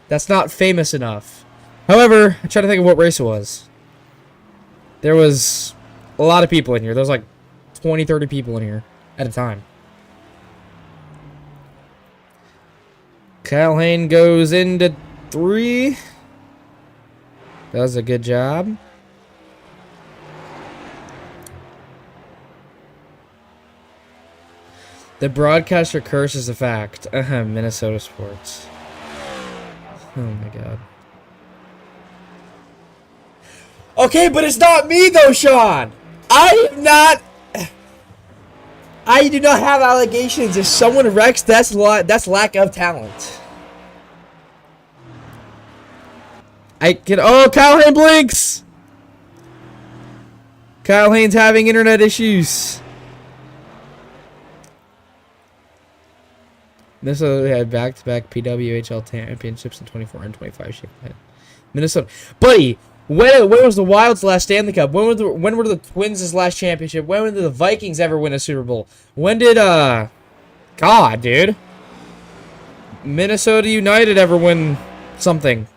That's not famous enough. However, I'm trying to think of what race it was. There was a lot of people in here. There was like 20, 30 people in here at a time. Kyle Hayne goes into 3. Does a good job. The broadcaster curse is a fact. Minnesota sports. Oh my God. Okay, but it's not me though, Sean. I do not have allegations. If someone wrecks, that's lack of talent. Oh, Kyle Hayne blinks. Kyle Hayne's having internet issues. Minnesota had back-to-back PWHL championships in 24 and 25. Shit. Minnesota, buddy. When was the Wild's last Stanley Cup? When were the Twins' last championship? When did the Vikings ever win a Super Bowl? When did God, dude, Minnesota United ever win something?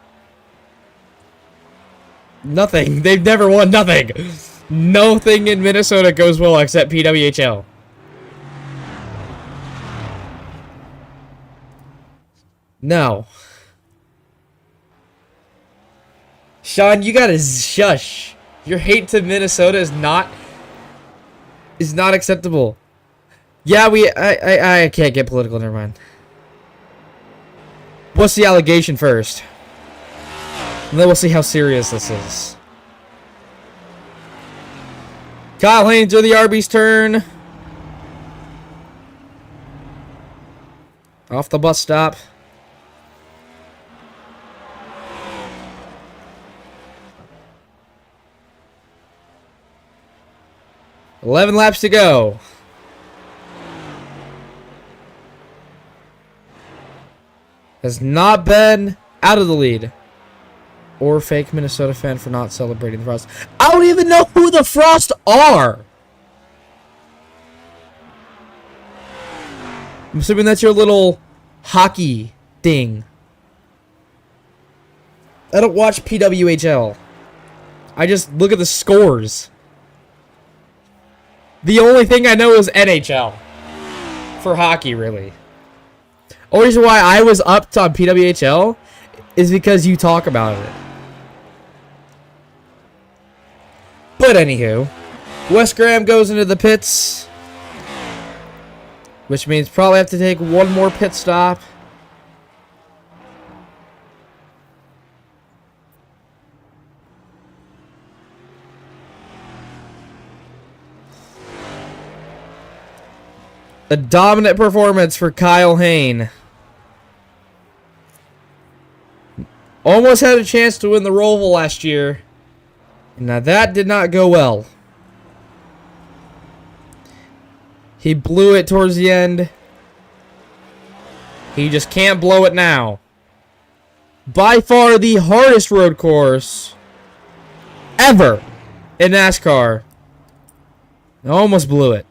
Nothing. They've never won nothing. Nothing in Minnesota goes well except PWHL. No. Sean, you gotta shush. Your hate to Minnesota is not acceptable. Yeah, I can't get political, never mind. What's the allegation first? And then we'll see how serious this is. Kyle Haynes or the Arby's turn. Off the bus stop. $11 laps to go. Has not been out of the lead. Or fake Minnesota fan for not celebrating the Frost. I don't even know who the Frost are. I'm assuming that's your little hockey thing. I don't watch PWHL. I just look at the scores. The only thing I know is NHL. For hockey, really. Only reason why I was up on PWHL is because you talk about it. But anywho, Wes Graham goes into the pits, which means probably have to take one more pit stop. A dominant performance for Kyle Hayne. Almost had a chance to win the Roval last year. Now that did not go well. He blew it towards the end. He just can't blow it now. By far the hardest road course ever in NASCAR. Almost blew it.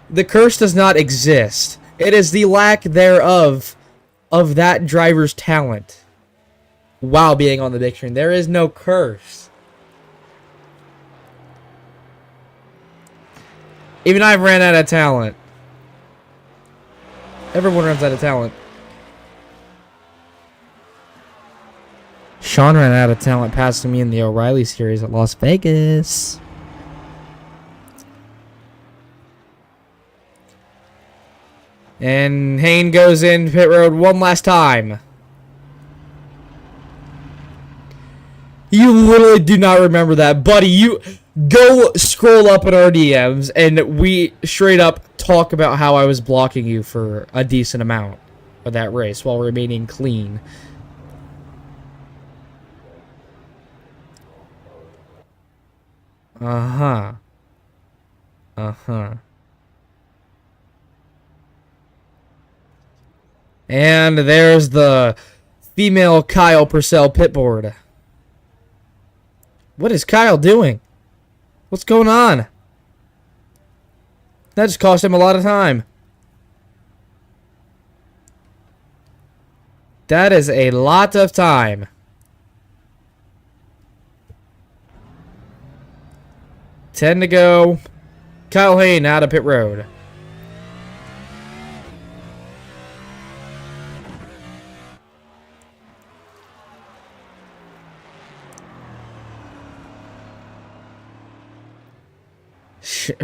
The curse does not exist. It is the lack thereof of that driver's talent while being on the big screen. There is no curse. Even I've ran out of talent. Everyone runs out of talent. Sean ran out of talent passing me in the O'Reilly series at Las Vegas. And Hayne goes in pit road one last time. You literally do not remember that, buddy. You go scroll up in our DMs, and we straight up talk about how I was blocking you for a decent amount of that race while remaining clean. Uh-huh. Uh-huh. And there's the female Kyle Purcell pitboard. What is Kyle doing? What's going on? That just cost him a lot of time. That is a lot of time. Ten to go. Kyle Hayne out of pit road.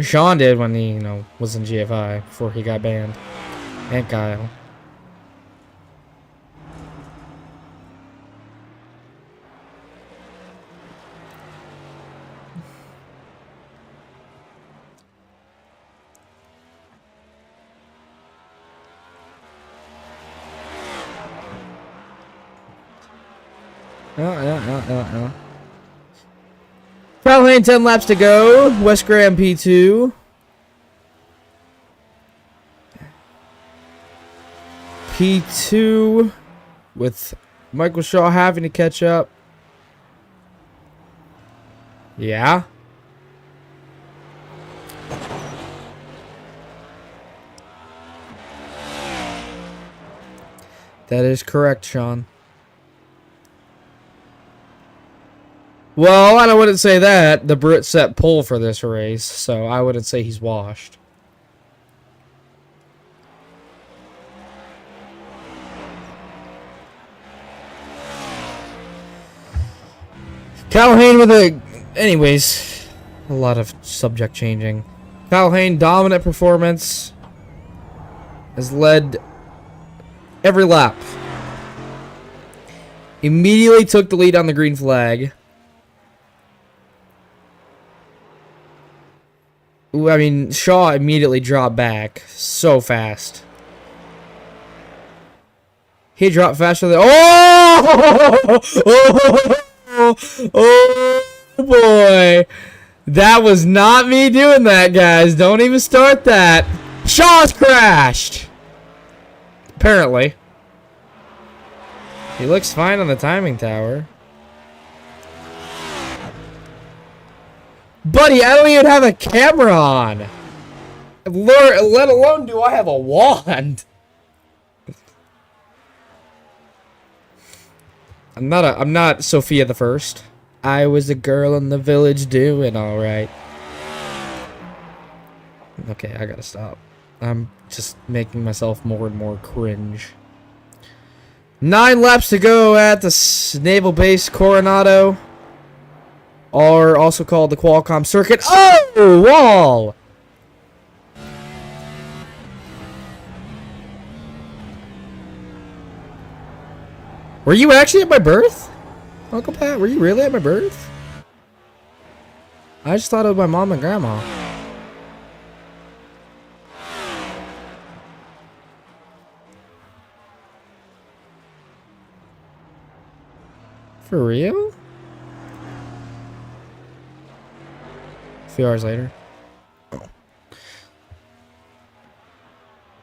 Sean did when he, was in GFI before he got banned. And Kyle. No. Kyle Hayne, 10 laps to go. Wes Graham, P2. P2 with Michael Shaw having to catch up. Yeah. That is correct, Sean. Well, I wouldn't say that. The Brit set pole for this race, so I wouldn't say he's washed. Calhoun with a... Anyways, a lot of subject changing. Calhoun, dominant performance, has led every lap. Immediately took the lead on the green flag. Ooh, I mean, Shaw immediately dropped back so fast. He dropped faster than... Oh! Oh boy. That was not me doing that, guys. Don't even start that. Shaw's crashed. Apparently. He looks fine on the timing tower. Buddy, I don't even have a camera on. Let alone do I have a wand. I'm not Sophia the First. I was a girl in the village doing all right. Okay, I gotta stop. I'm just making myself more and more cringe. 9 laps to go at the Naval Base Coronado, or also called the Qualcomm Circuit. Oh, wall! Were you actually at my birth? Uncle Pat, were you really at my birth? I just thought it was my mom and grandma. For real? A few hours later.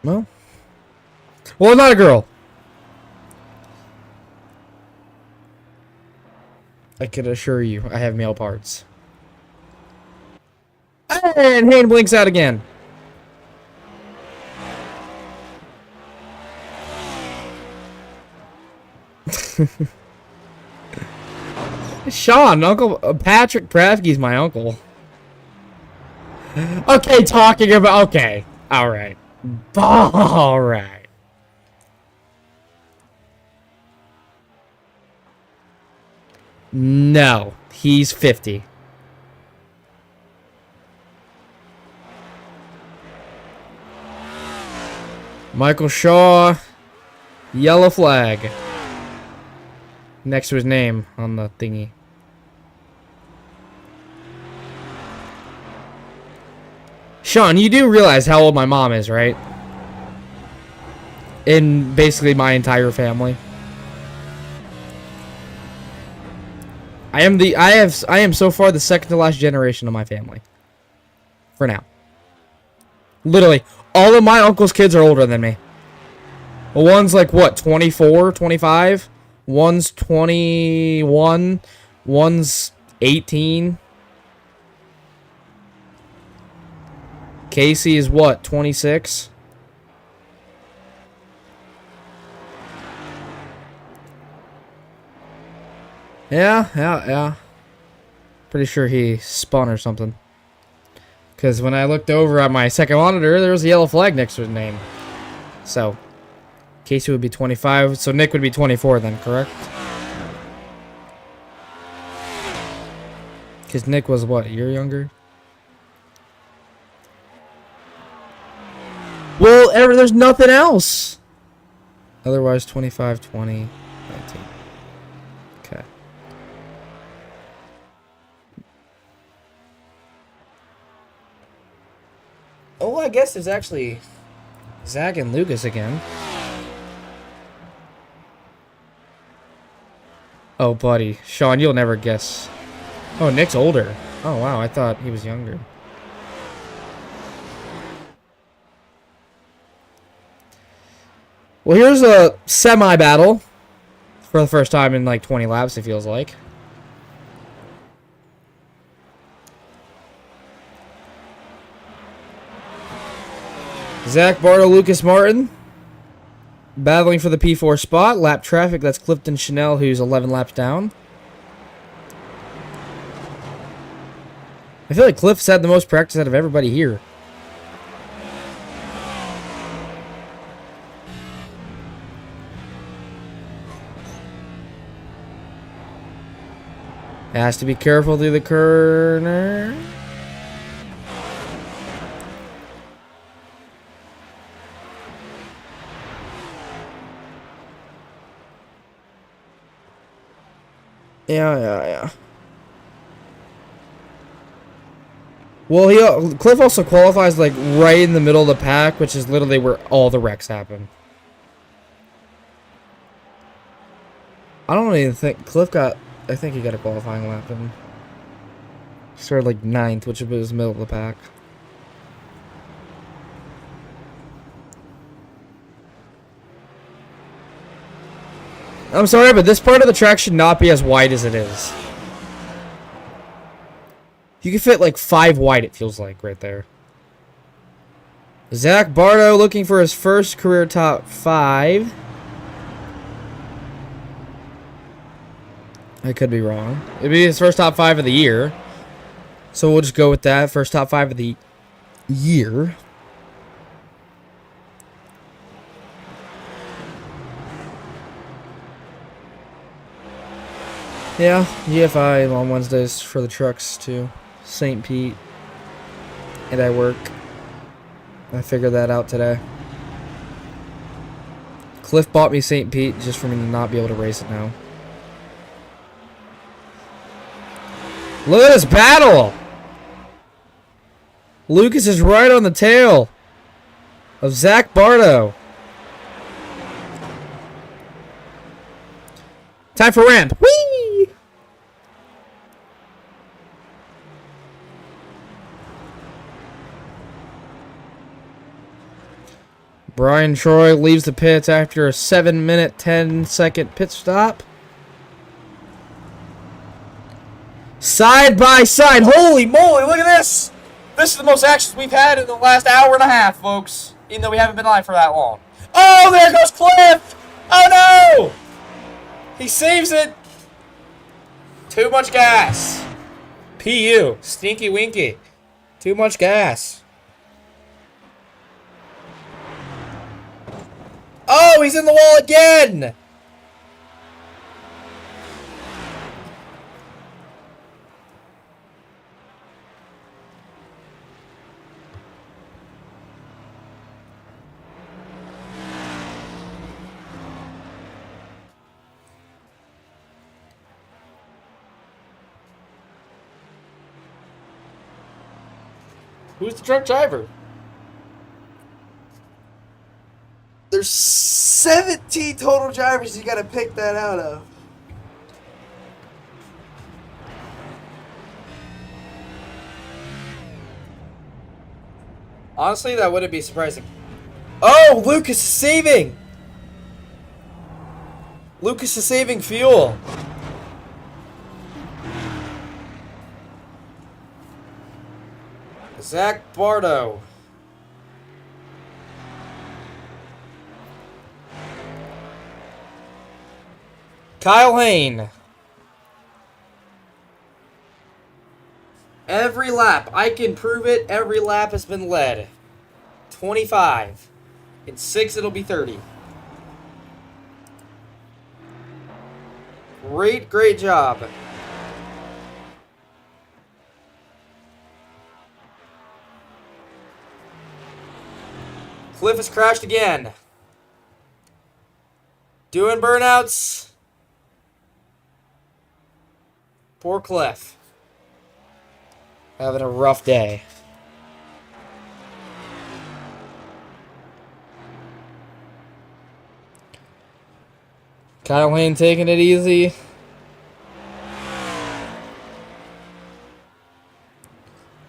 Oh. Well, not a girl. I can assure you, I have male parts. And hand blinks out again. Sean, Uncle Patrick Prafke's my uncle. Okay, talking about... Okay, alright. Alright. No, he's 50. Michael Shaw, yellow flag. Next to his name on the thingy. Sean, you do realize how old my mom is, right? In basically my entire family. I am so far the second to last generation of my family. For now. Literally, all of my uncle's kids are older than me. One's like, what, 24, 25? One's 21. One's 18. Casey is what, 26? Yeah. Pretty sure he spun or something. Because when I looked over at my second monitor, there was a yellow flag next to his name. So, Casey would be 25, so Nick would be 24 then, correct? Because Nick was, what, a year younger? Well, there's nothing else! Otherwise, 25, 20, 19. Okay. Oh, I guess there's actually Zach and Lucas again. Oh, buddy. Sean, you'll never guess. Oh, Nick's older. Oh, wow. I thought he was younger. Well, here's a semi-battle for the first time in like 20 laps, it feels like. Zach Bardo, Lucas Martin battling for the P4 spot. Lap traffic, that's Clifton Chanel, who's 11 laps down. I feel like Cliff's had the most practice out of everybody here. Has to be careful through the corner. Yeah. Well, Cliff also qualifies like right in the middle of the pack, which is literally where all the wrecks happen. I don't even think Cliff got. I think he got a qualifying lap and started like 9th, which was middle of the pack. I'm sorry, but this part of the track should not be as wide as it is. You can fit like 5 wide, it feels like, right there. Zach Bardo looking for his first career top 5. I could be wrong. It'd be his first top 5 of the year. So we'll just go with that. First top 5 of the year. Yeah, GFI on Wednesdays for the trucks too. St. Pete. And I work. I figured that out today. Cliff bought me St. Pete just for me to not be able to race it now. Look at this battle! Lucas is right on the tail of Zach Bardo. Time for ramp. Whee! Brian Troy leaves the pits after a 7-minute, 10-second pit stop. Side by side. Holy moly, look at this. This is the most action we've had in the last hour and a half, folks. Even though we haven't been live for that long. Oh, there goes Cliff. Oh, no. He saves it. Too much gas. PU. Stinky winky. Too much gas. Oh, he's in the wall again. Who's the truck driver? There's 17 total drivers you gotta pick that out of. Honestly, that wouldn't be surprising. Oh, Lucas is saving! Lucas is saving fuel. Zach Bardo. Kyle Hayne. Every lap, I can prove it, every lap has been led. 25. In 6, it'll be 30. Great job. Cliff has crashed again. Doing burnouts. Poor Cliff. Having a rough day. Kyle Hayne taking it easy.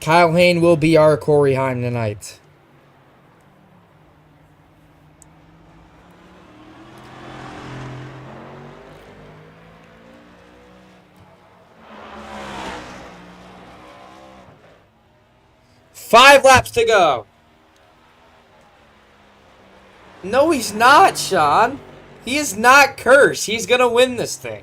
Kyle Hayne will be our Corey Heim tonight. 5 laps to go. No, he's not, Sean. He is not cursed. He's gonna win this thing.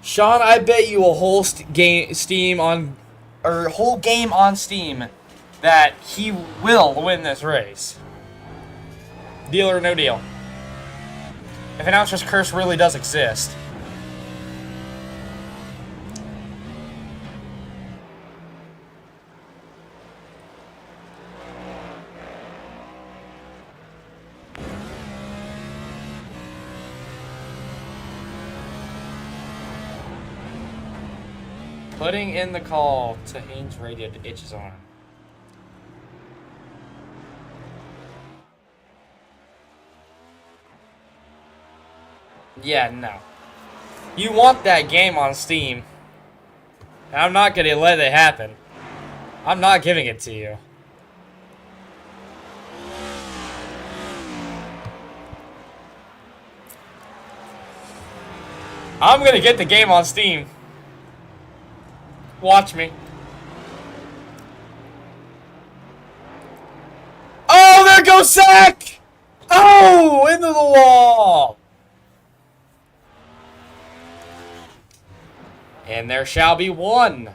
Sean, I bet you a whole game on Steam that he will win this race. Deal or no deal. If Announcer's Curse really does exist. Putting in the call to Haynes Radio to itch his arm. Yeah, no. You want that game on Steam. And I'm not gonna let it happen. I'm not giving it to you. I'm gonna get the game on Steam. Watch me. Oh, there goes Zach! Oh, into the wall! And there shall be one.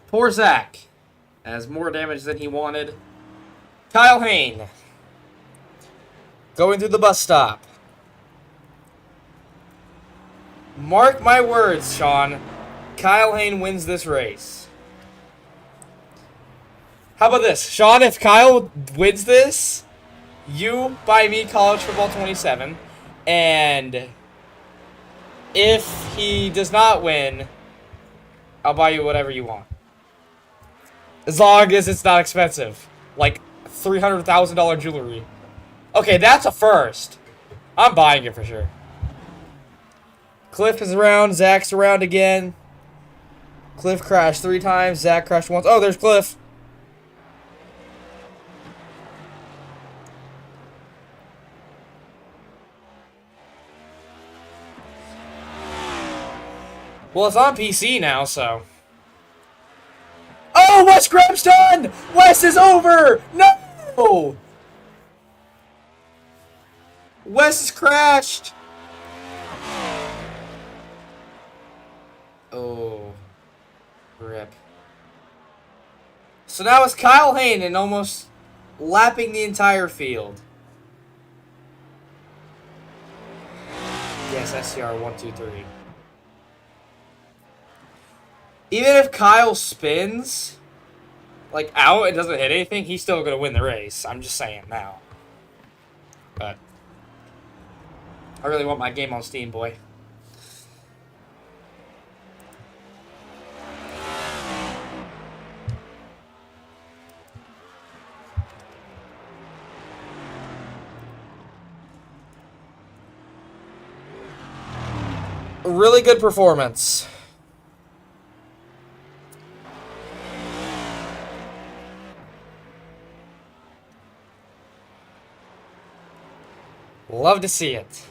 Poor Zach has more damage than he wanted. Kyle Hayne going through the bus stop. Mark my words, Sean. Kyle Hayne wins this race. How about this? Sean, if Kyle wins this, you buy me College Football 27. And if he does not win, I'll buy you whatever you want. As long as it's not expensive. Like $300,000 jewelry. Okay, that's a first. I'm buying it for sure. Cliff is around. Zach's around again. Cliff crashed 3 times. Zach crashed once. Oh, there's Cliff. Well, it's on PC now, so. Oh, Wes Graham's done! Wes is over! No! Wes has crashed! Oh. Rip. So now it's Kyle Hayne and almost lapping the entire field. Yes, SCR 1, 2, 3. Even if Kyle spins, like, out and doesn't hit anything, he's still going to win the race. I'm just saying now. But I really want my game on Steam, boy. A really good performance. Love to see it.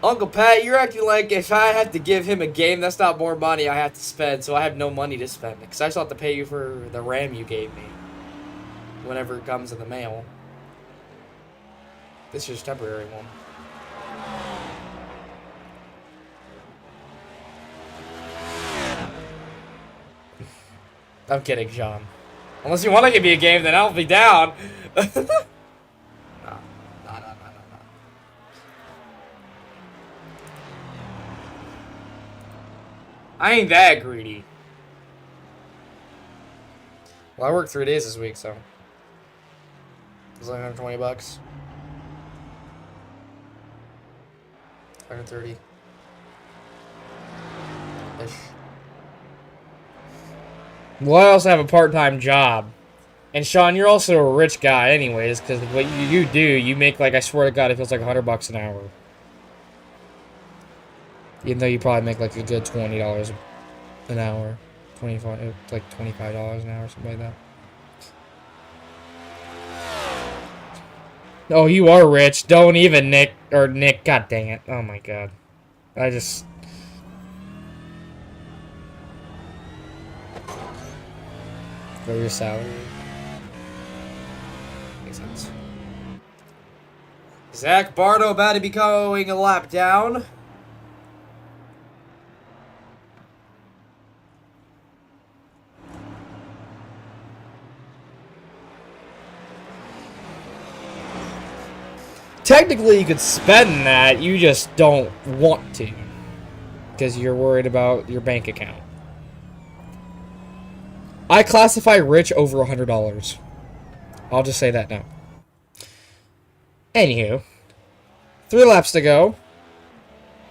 Uncle Pat, you're acting like if I have to give him a game, that's not more money I have to spend, so I have no money to spend. Because I still have to pay you for the RAM you gave me. Whenever it comes in the mail. This is a temporary one. I'm kidding, Sean. Unless you want to give me a game, then I'll be down. No. I ain't that greedy. Well, I worked 3 days this week, so it's like $120. 130 ish. Well, I also have a part-time job. And Sean, you're also a rich guy anyways, because what you do, you make like, I swear to God, it feels like $100 an hour. Even though you probably make like a good $20 an hour. 25, like $25 an hour, something like that. Oh, you are rich. Don't even, Nick. Or Nick, god dang it. Oh my god. I just... For your salary. Makes sense. Zach Bardo about to be going a lap down. Technically, you could spend that, you just don't want to. Because you're worried about your bank account. I classify rich over $100. I'll just say that now. Anywho. 3 laps to go.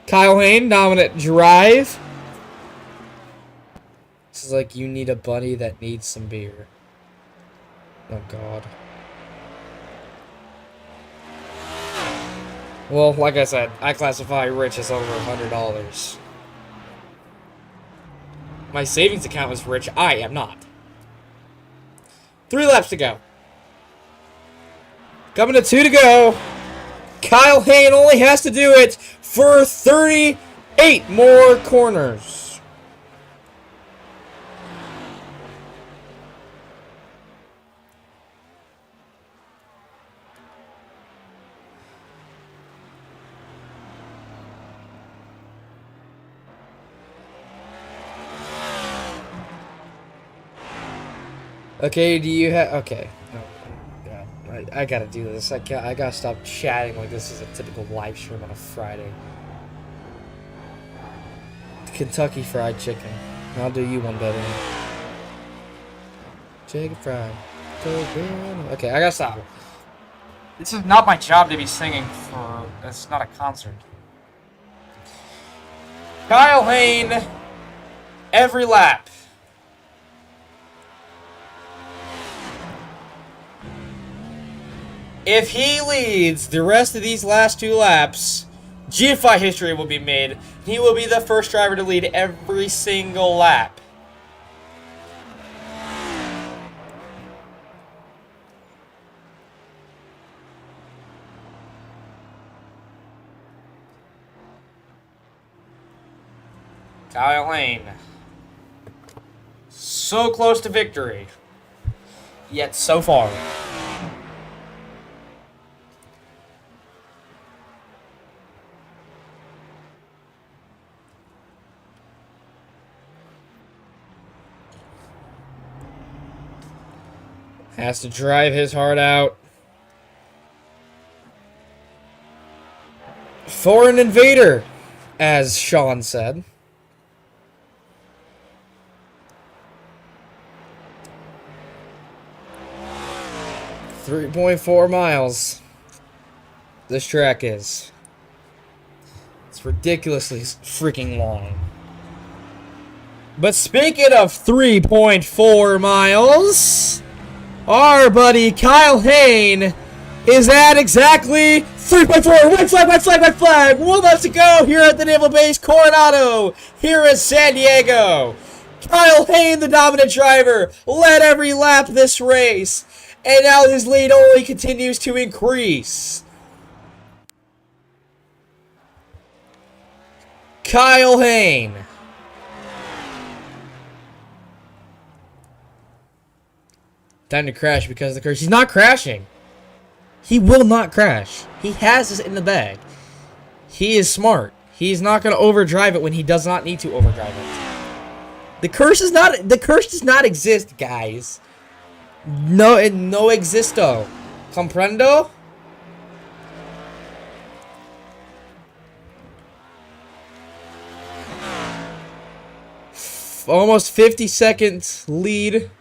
Kyle Hayne, dominant drive. This is like you need a buddy that needs some beer. Oh, God. Well, like I said, I classify rich as over $100. My savings account is rich. I am not. 3 laps to go. Coming to 2 to go. Kyle Hayne only has to do it for 38 more corners. Okay, do you have... Okay. Oh, God. I gotta do this. I gotta stop chatting like this is a typical live stream on a Friday. Kentucky Fried Chicken. I'll do you one better. Chicken fried. Okay, I gotta stop. This is not my job to be singing for... It's not a concert. Kyle Hayne, every lap. If he leads the rest of these last 2 laps, GFI history will be made. He will be the first driver to lead every single lap. Kyle Hayne. So close to victory. Yet so far. Has to drive his heart out. For an invader, as Sean said. .4 miles. This track is. It's ridiculously freaking long. But speaking of 3.4 miles... Our buddy Kyle Hayne is at exactly 3.4. White flag, white flag, white flag. 1 lap to go here at the Naval Base Coronado, here in San Diego. Kyle Hayne, the dominant driver, led every lap this race. And now his lead only continues to increase. Kyle Hayne. Time to crash because of the curse. He's not crashing. He will not crash. He has this in the bag. He is smart. He's not going to overdrive it when he does not need to overdrive it. The curse does not exist, guys. No existo. Comprendo? Almost 50 seconds lead.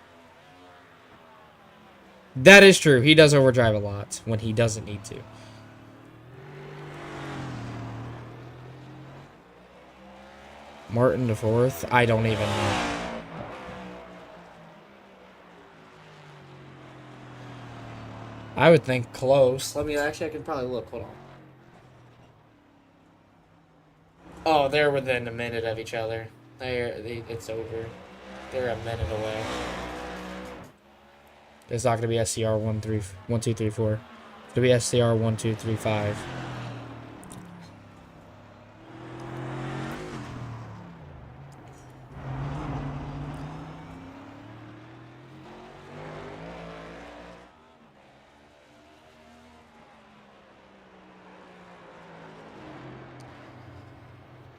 That is true. He does overdrive a lot when he doesn't need to. Martin to 4th? I don't even know. I would think close. Let me actually, I can probably look. Hold on. Oh, they're within a minute of each other. It's over. They're a minute away. It's not gonna be SCR 1, 2, 3, 4. It's gonna be SCR 1, 2, 3, 5.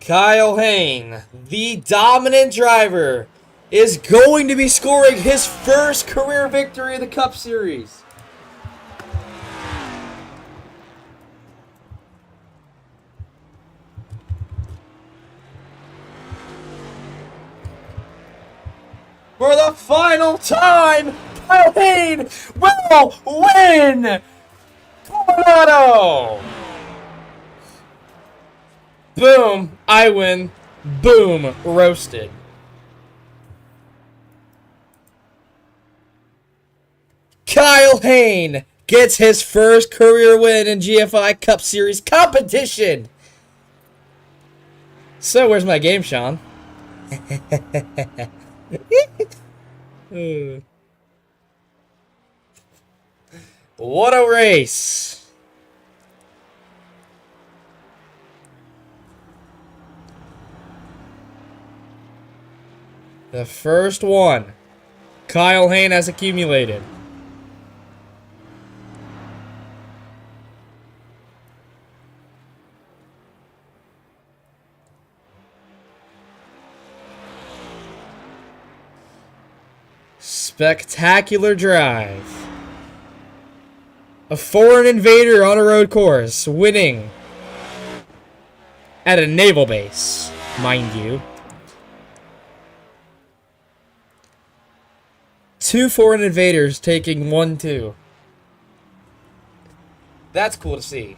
Kyle Hayne, the dominant driver, is going to be scoring his first career victory in the Cup Series. For the final time, Kyle Hayne will win Coronado. Boom, I win. Boom, roasted. Kyle Hayne gets his first career win in GFI Cup Series competition. So, where's my game, Sean? What a race. The first one Kyle Hayne has accumulated. Spectacular drive. A foreign invader on a road course, winning at a naval base, mind you. Two foreign invaders taking 1-2. That's cool to see.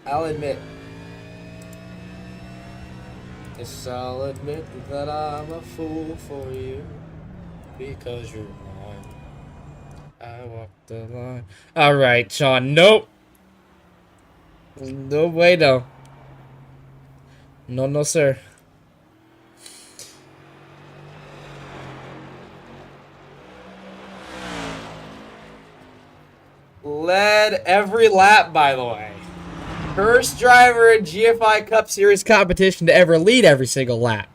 I'll admit. Yes, I'll admit that I'm a fool for you. Because you're mine. I walked the line. Alright, Sean. Nope. No way, no. No, no, sir. Led every lap, by the way. First driver in GFI Cup Series competition to ever lead every single lap.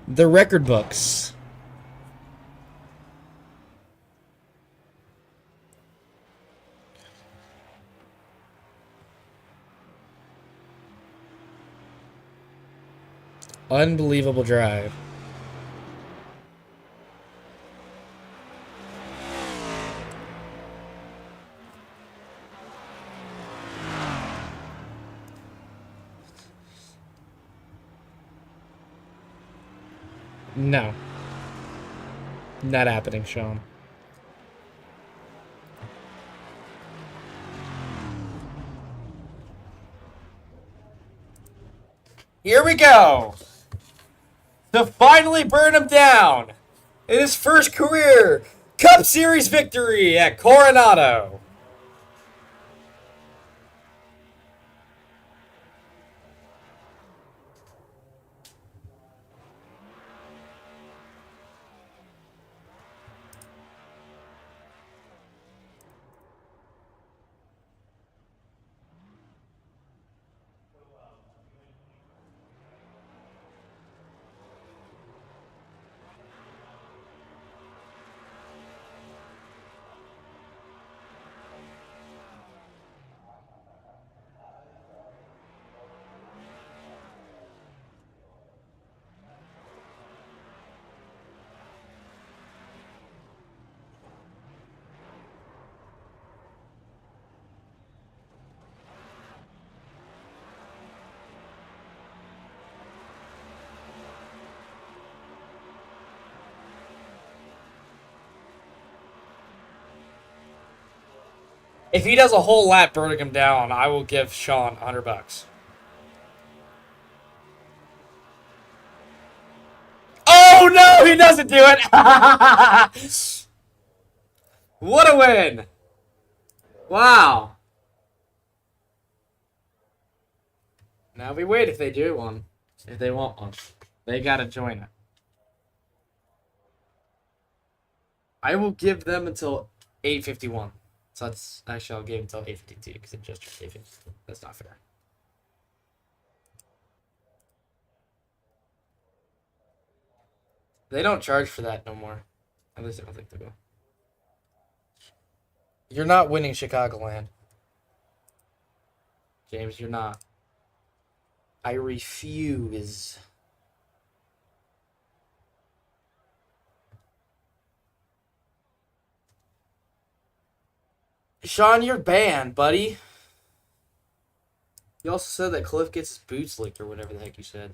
The record books. Unbelievable drive. No. Not happening, Sean. Here we go. To finally burn him down in his first career Cup Series victory at Coronado. If he does a whole lap burning him down, I will give Sean $100. Oh no, he doesn't do it. What a win. Wow. Now we wait if they do one. If they want one. They gotta join it. I will give them until 8:51. So that's actually I'll give until 8:52 because it just turned 8:52. That's not fair. They don't charge for that no more. At least I don't think they will. You're not winning Chicagoland. James, you're not. I refuse. Sean, you're banned, buddy. You also said that Cliff gets his boots licked or whatever the heck you said.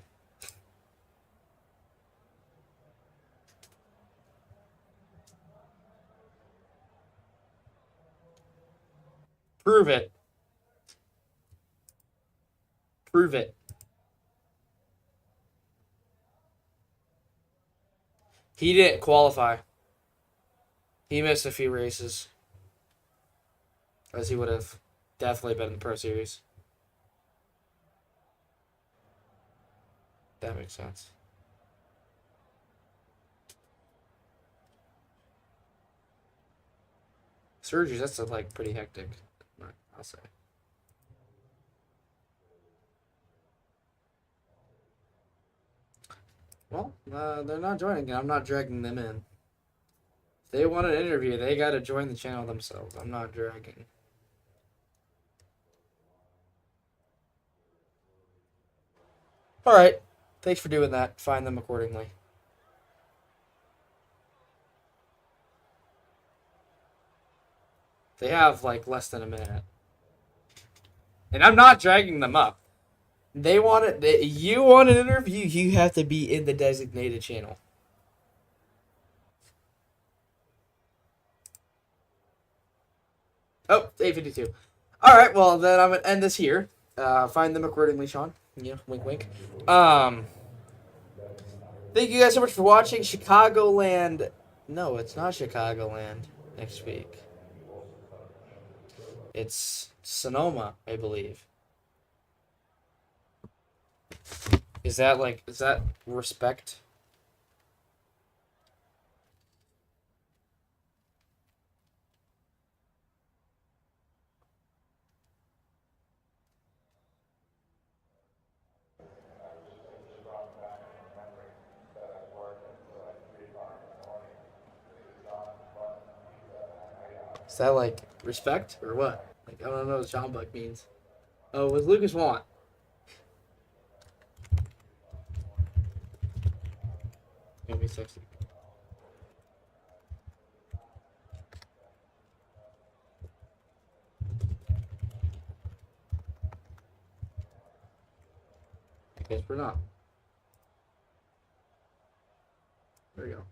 Prove it. Prove it. He didn't qualify. He missed a few races. As he would have definitely been in the Pro Series. That makes sense. Surgeries, that's like pretty hectic. I'll say. Well, they're not joining. I'm not dragging them in. If they want an interview, they gotta join the channel themselves. I'm not dragging. Alright. Thanks for doing that. Find them accordingly. They have like less than a minute. And I'm not dragging them up. They want it. You want an interview, you have to be in the designated channel. Oh, 8:52. Alright, well then I'm gonna end this here. Find them accordingly, Sean. Yeah, wink wink. Thank you guys so much for watching. Chicagoland. No, it's not Chicagoland next week. It's Sonoma, I believe. Is that respect? Is that like respect or what? Like I don't know what John Buck means. Oh, what does Lucas want? Gonna be sexy. I guess we're not. There we go.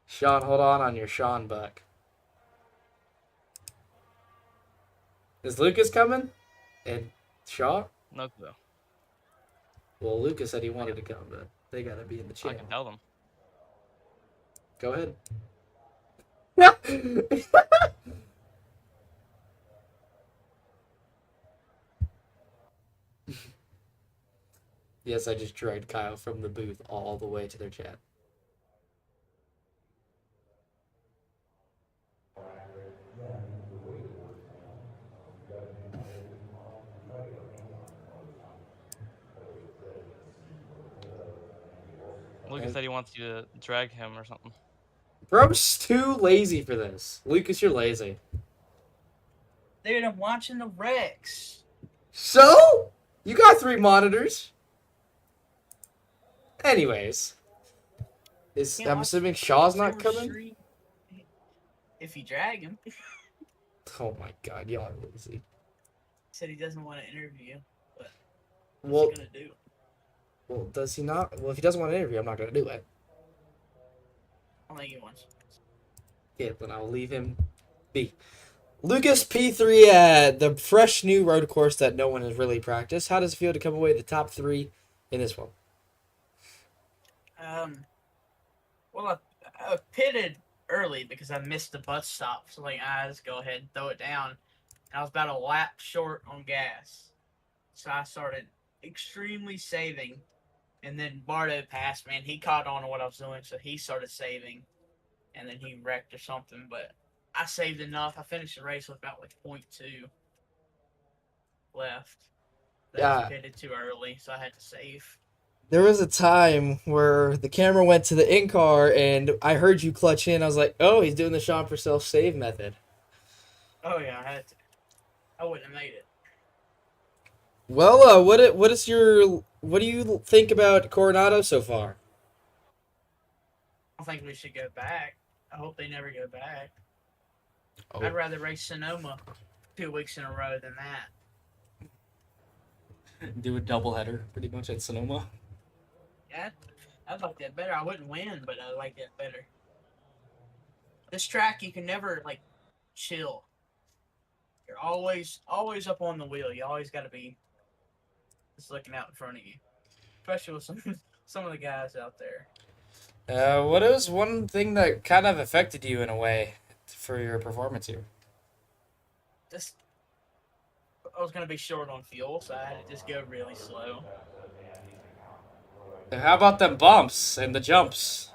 Sean, hold on your Sean Buck. Is Lucas coming? And Shaw? No clue. Well, Lucas said he wanted to come, but they gotta be in the I channel. can tell them. Go ahead. Yes, I just dragged Kyle from the booth all the way to their chat. Lucas said he wants you to drag him or something. Bro's too lazy for this. Lucas, you're lazy. Dude, I'm watching the Rex. So? You got 3 monitors. Anyways. I'm assuming Shaw's not coming? If you drag him. Oh my god, y'all are lazy. He said he doesn't want to interview, but Well, what's he gonna do? well, does he not? Well, if he doesn't want an interview, I'm not going to do it. I don't think he wants. Yeah, then I'll leave him be. Lucas P3 at the fresh new road course that no one has really practiced. How does it feel to come away the top 3 in this one? Well, I pitted early because I missed the bus stop. So, like, I just go ahead and throw it down. And I was about a lap short on gas. So I started extremely saving. And then Bardo passed me, and he caught on to what I was doing. So he started saving. And then he wrecked or something. But I saved enough. I finished the race with about, like, 0.2 left. Yeah. I pitted too early, so I had to save. There was a time where the camera went to the in-car, and I heard you clutch in. I was like, oh, he's doing the Sean Purcell save method. Oh, yeah, I had to. I wouldn't have made it. Well, what do you think about Coronado so far? I don't think we should go back. I hope they never go back. Oh. I'd rather race Sonoma 2 weeks in a row than that. Do a doubleheader, pretty much, at Sonoma. Yeah, I'd like that better. I wouldn't win, but I like that better. This track, you can never, like, chill. You're always up on the wheel. You always got to be just looking out in front of you. Especially with some of the guys out there. What is one thing that kind of affected you in a way for your performance here? Just, I was going to be short on fuel, so I had to just go really slow. How about them bumps and the jumps?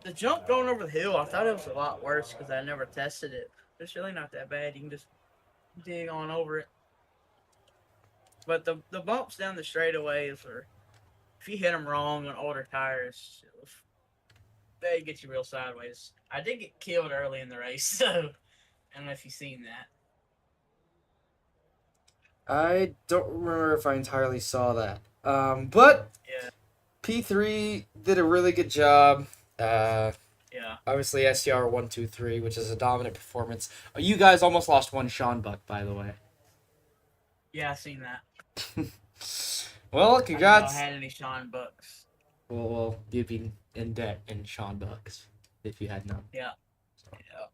The jump going over the hill, I thought it was a lot worse because I never tested it. It's really not that bad. You can just dig on over it. But the bumps down the straightaways are, if you hit them wrong on older tires, they get you real sideways. I did get killed early in the race, so I don't know if you've seen that. I don't remember if I entirely saw that. But Yeah. P3 did a really good job. Yeah. Obviously SCR 123, which is a dominant performance. You guys almost lost one Sean Buck, by the way. Yeah, I seen that. Well, I congrats. had any Sean Bucks. Well, you'd be in debt in Sean Bucks if you had none. Yeah. So Yeah.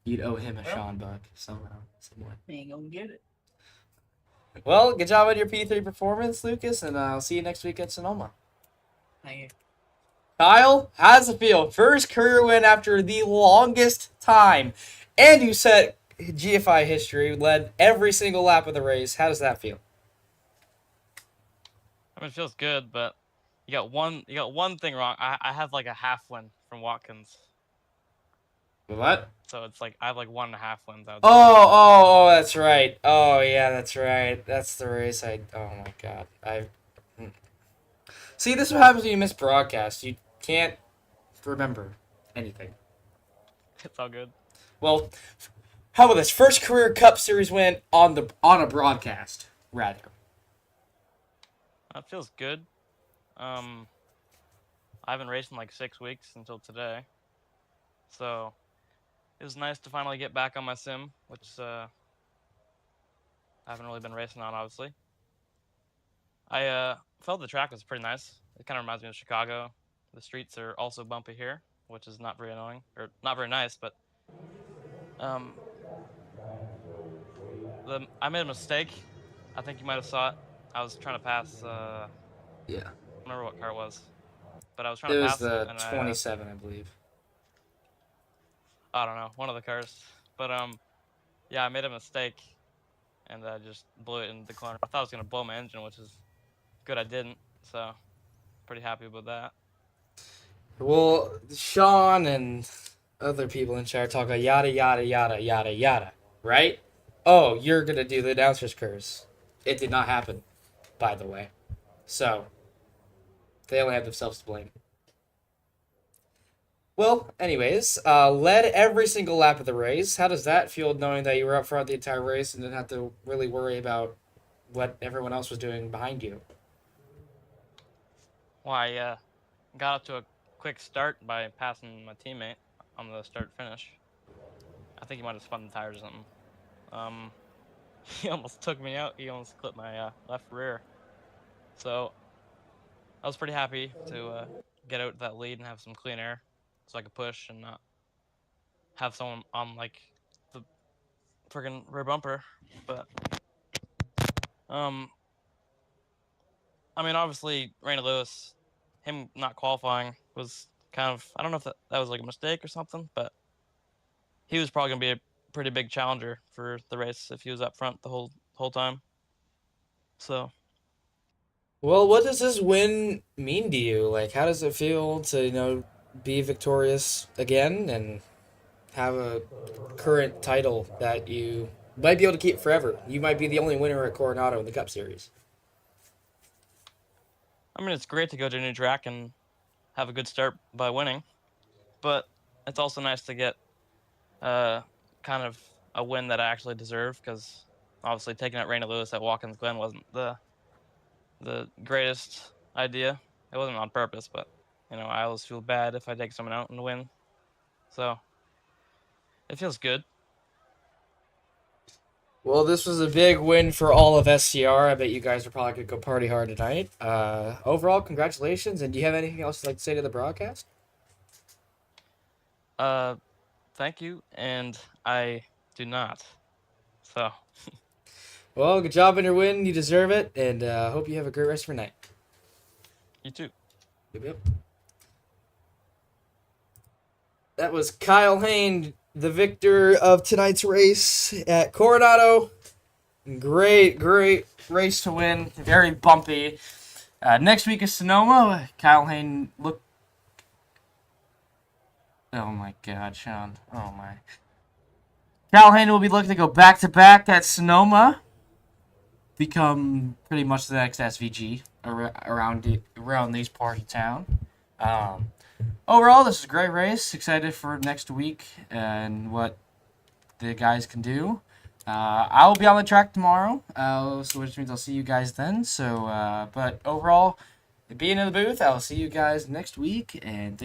you'd owe him a Well. Sean Buck somehow, some way. He ain't gonna get it. Well, good job on your P3 performance, Lucas, and I'll see you next week at Sonoma. Thank you. Kyle, how does it feel? First career win after the longest time. And you set GFI history, led every single lap of the race. How does that feel? I mean, it feels good, but you got one thing wrong. I have like a half win from Watkins, What? so it's like I have like 1.5 wins. I would say. Oh, that's right. Oh, yeah, that's right. That's the race oh my God. See, this is what happens when you miss broadcast. You can't remember anything. It's all good. Well, how about this? First career Cup Series win on a broadcast, rather. That feels good. I haven't raced in like 6 weeks until today, so it was nice to finally get back on my sim, which I haven't really been racing on, obviously. I felt the track was pretty nice. It kind of reminds me of Chicago. The streets are also bumpy here, which is not very annoying, or not very nice, but I made a mistake. I think you might have saw it. I was trying to pass, Yeah. I don't remember what car it was, but I was trying It to was pass the it, and 27, I believe. I don't know, one of the cars. But yeah, I made a mistake, and I just blew it in the corner. I thought I was gonna blow my engine, which is good. I didn't, so pretty happy about that. Well, Sean and other people in chat talk about yada, yada, yada, yada, yada, right? Oh, you're going to do the announcer's curse. It did not happen, by the way. So, they only have themselves to blame. Well, anyways, led every single lap of the race. How does that feel knowing that you were up front the entire race and didn't have to really worry about what everyone else was doing behind you? Well, I got up to a quick start by passing my teammate on the start finish. I think he might have spun the tires or something. He almost took me out. He almost clipped my left rear. So I was pretty happy to get out that lead and have some clean air, so I could push and not have someone on like the friggin' rear bumper. But I mean, obviously, Raina Lewis him not qualifying was kind of, I don't know if that was like a mistake or something, but he was probably gonna be a pretty big challenger for the race if he was up front the whole time. So Well, what does this win mean to you? Like, how does it feel to, be victorious again and have a current title that you might be able to keep forever? You might be the only winner at Coronado in the Cup Series. I mean, it's great to go to a new track and have a good start by winning, but it's also nice to get kind of a win that I actually deserve, because obviously taking out Raina Lewis at Watkins Glen wasn't the greatest idea. It wasn't on purpose, but I always feel bad if I take someone out and win. So it feels good. Well, this was a big win for all of SCR. I bet you guys are probably going to go party hard tonight. Overall, congratulations. And do you have anything else you'd like to say to the broadcast? Thank you, and I do not. So Well, good job on your win. You deserve it. And hope you have a great rest of your night. you too. Yep. That was Kyle Hain, the victor of tonight's race at Coronado. Great race to win. Very bumpy. Next week is Sonoma. Kyle Hain look. Oh my God, Sean. Oh my. Kyle Hain will be looking to go back to back at Sonoma. Become pretty much the next SVG around these parts of town. Overall, this is a great race. Excited for next week and what the guys can do. I will be on the track tomorrow, so which means I'll see you guys then. So, but overall, being in the booth, I'll see you guys next week, and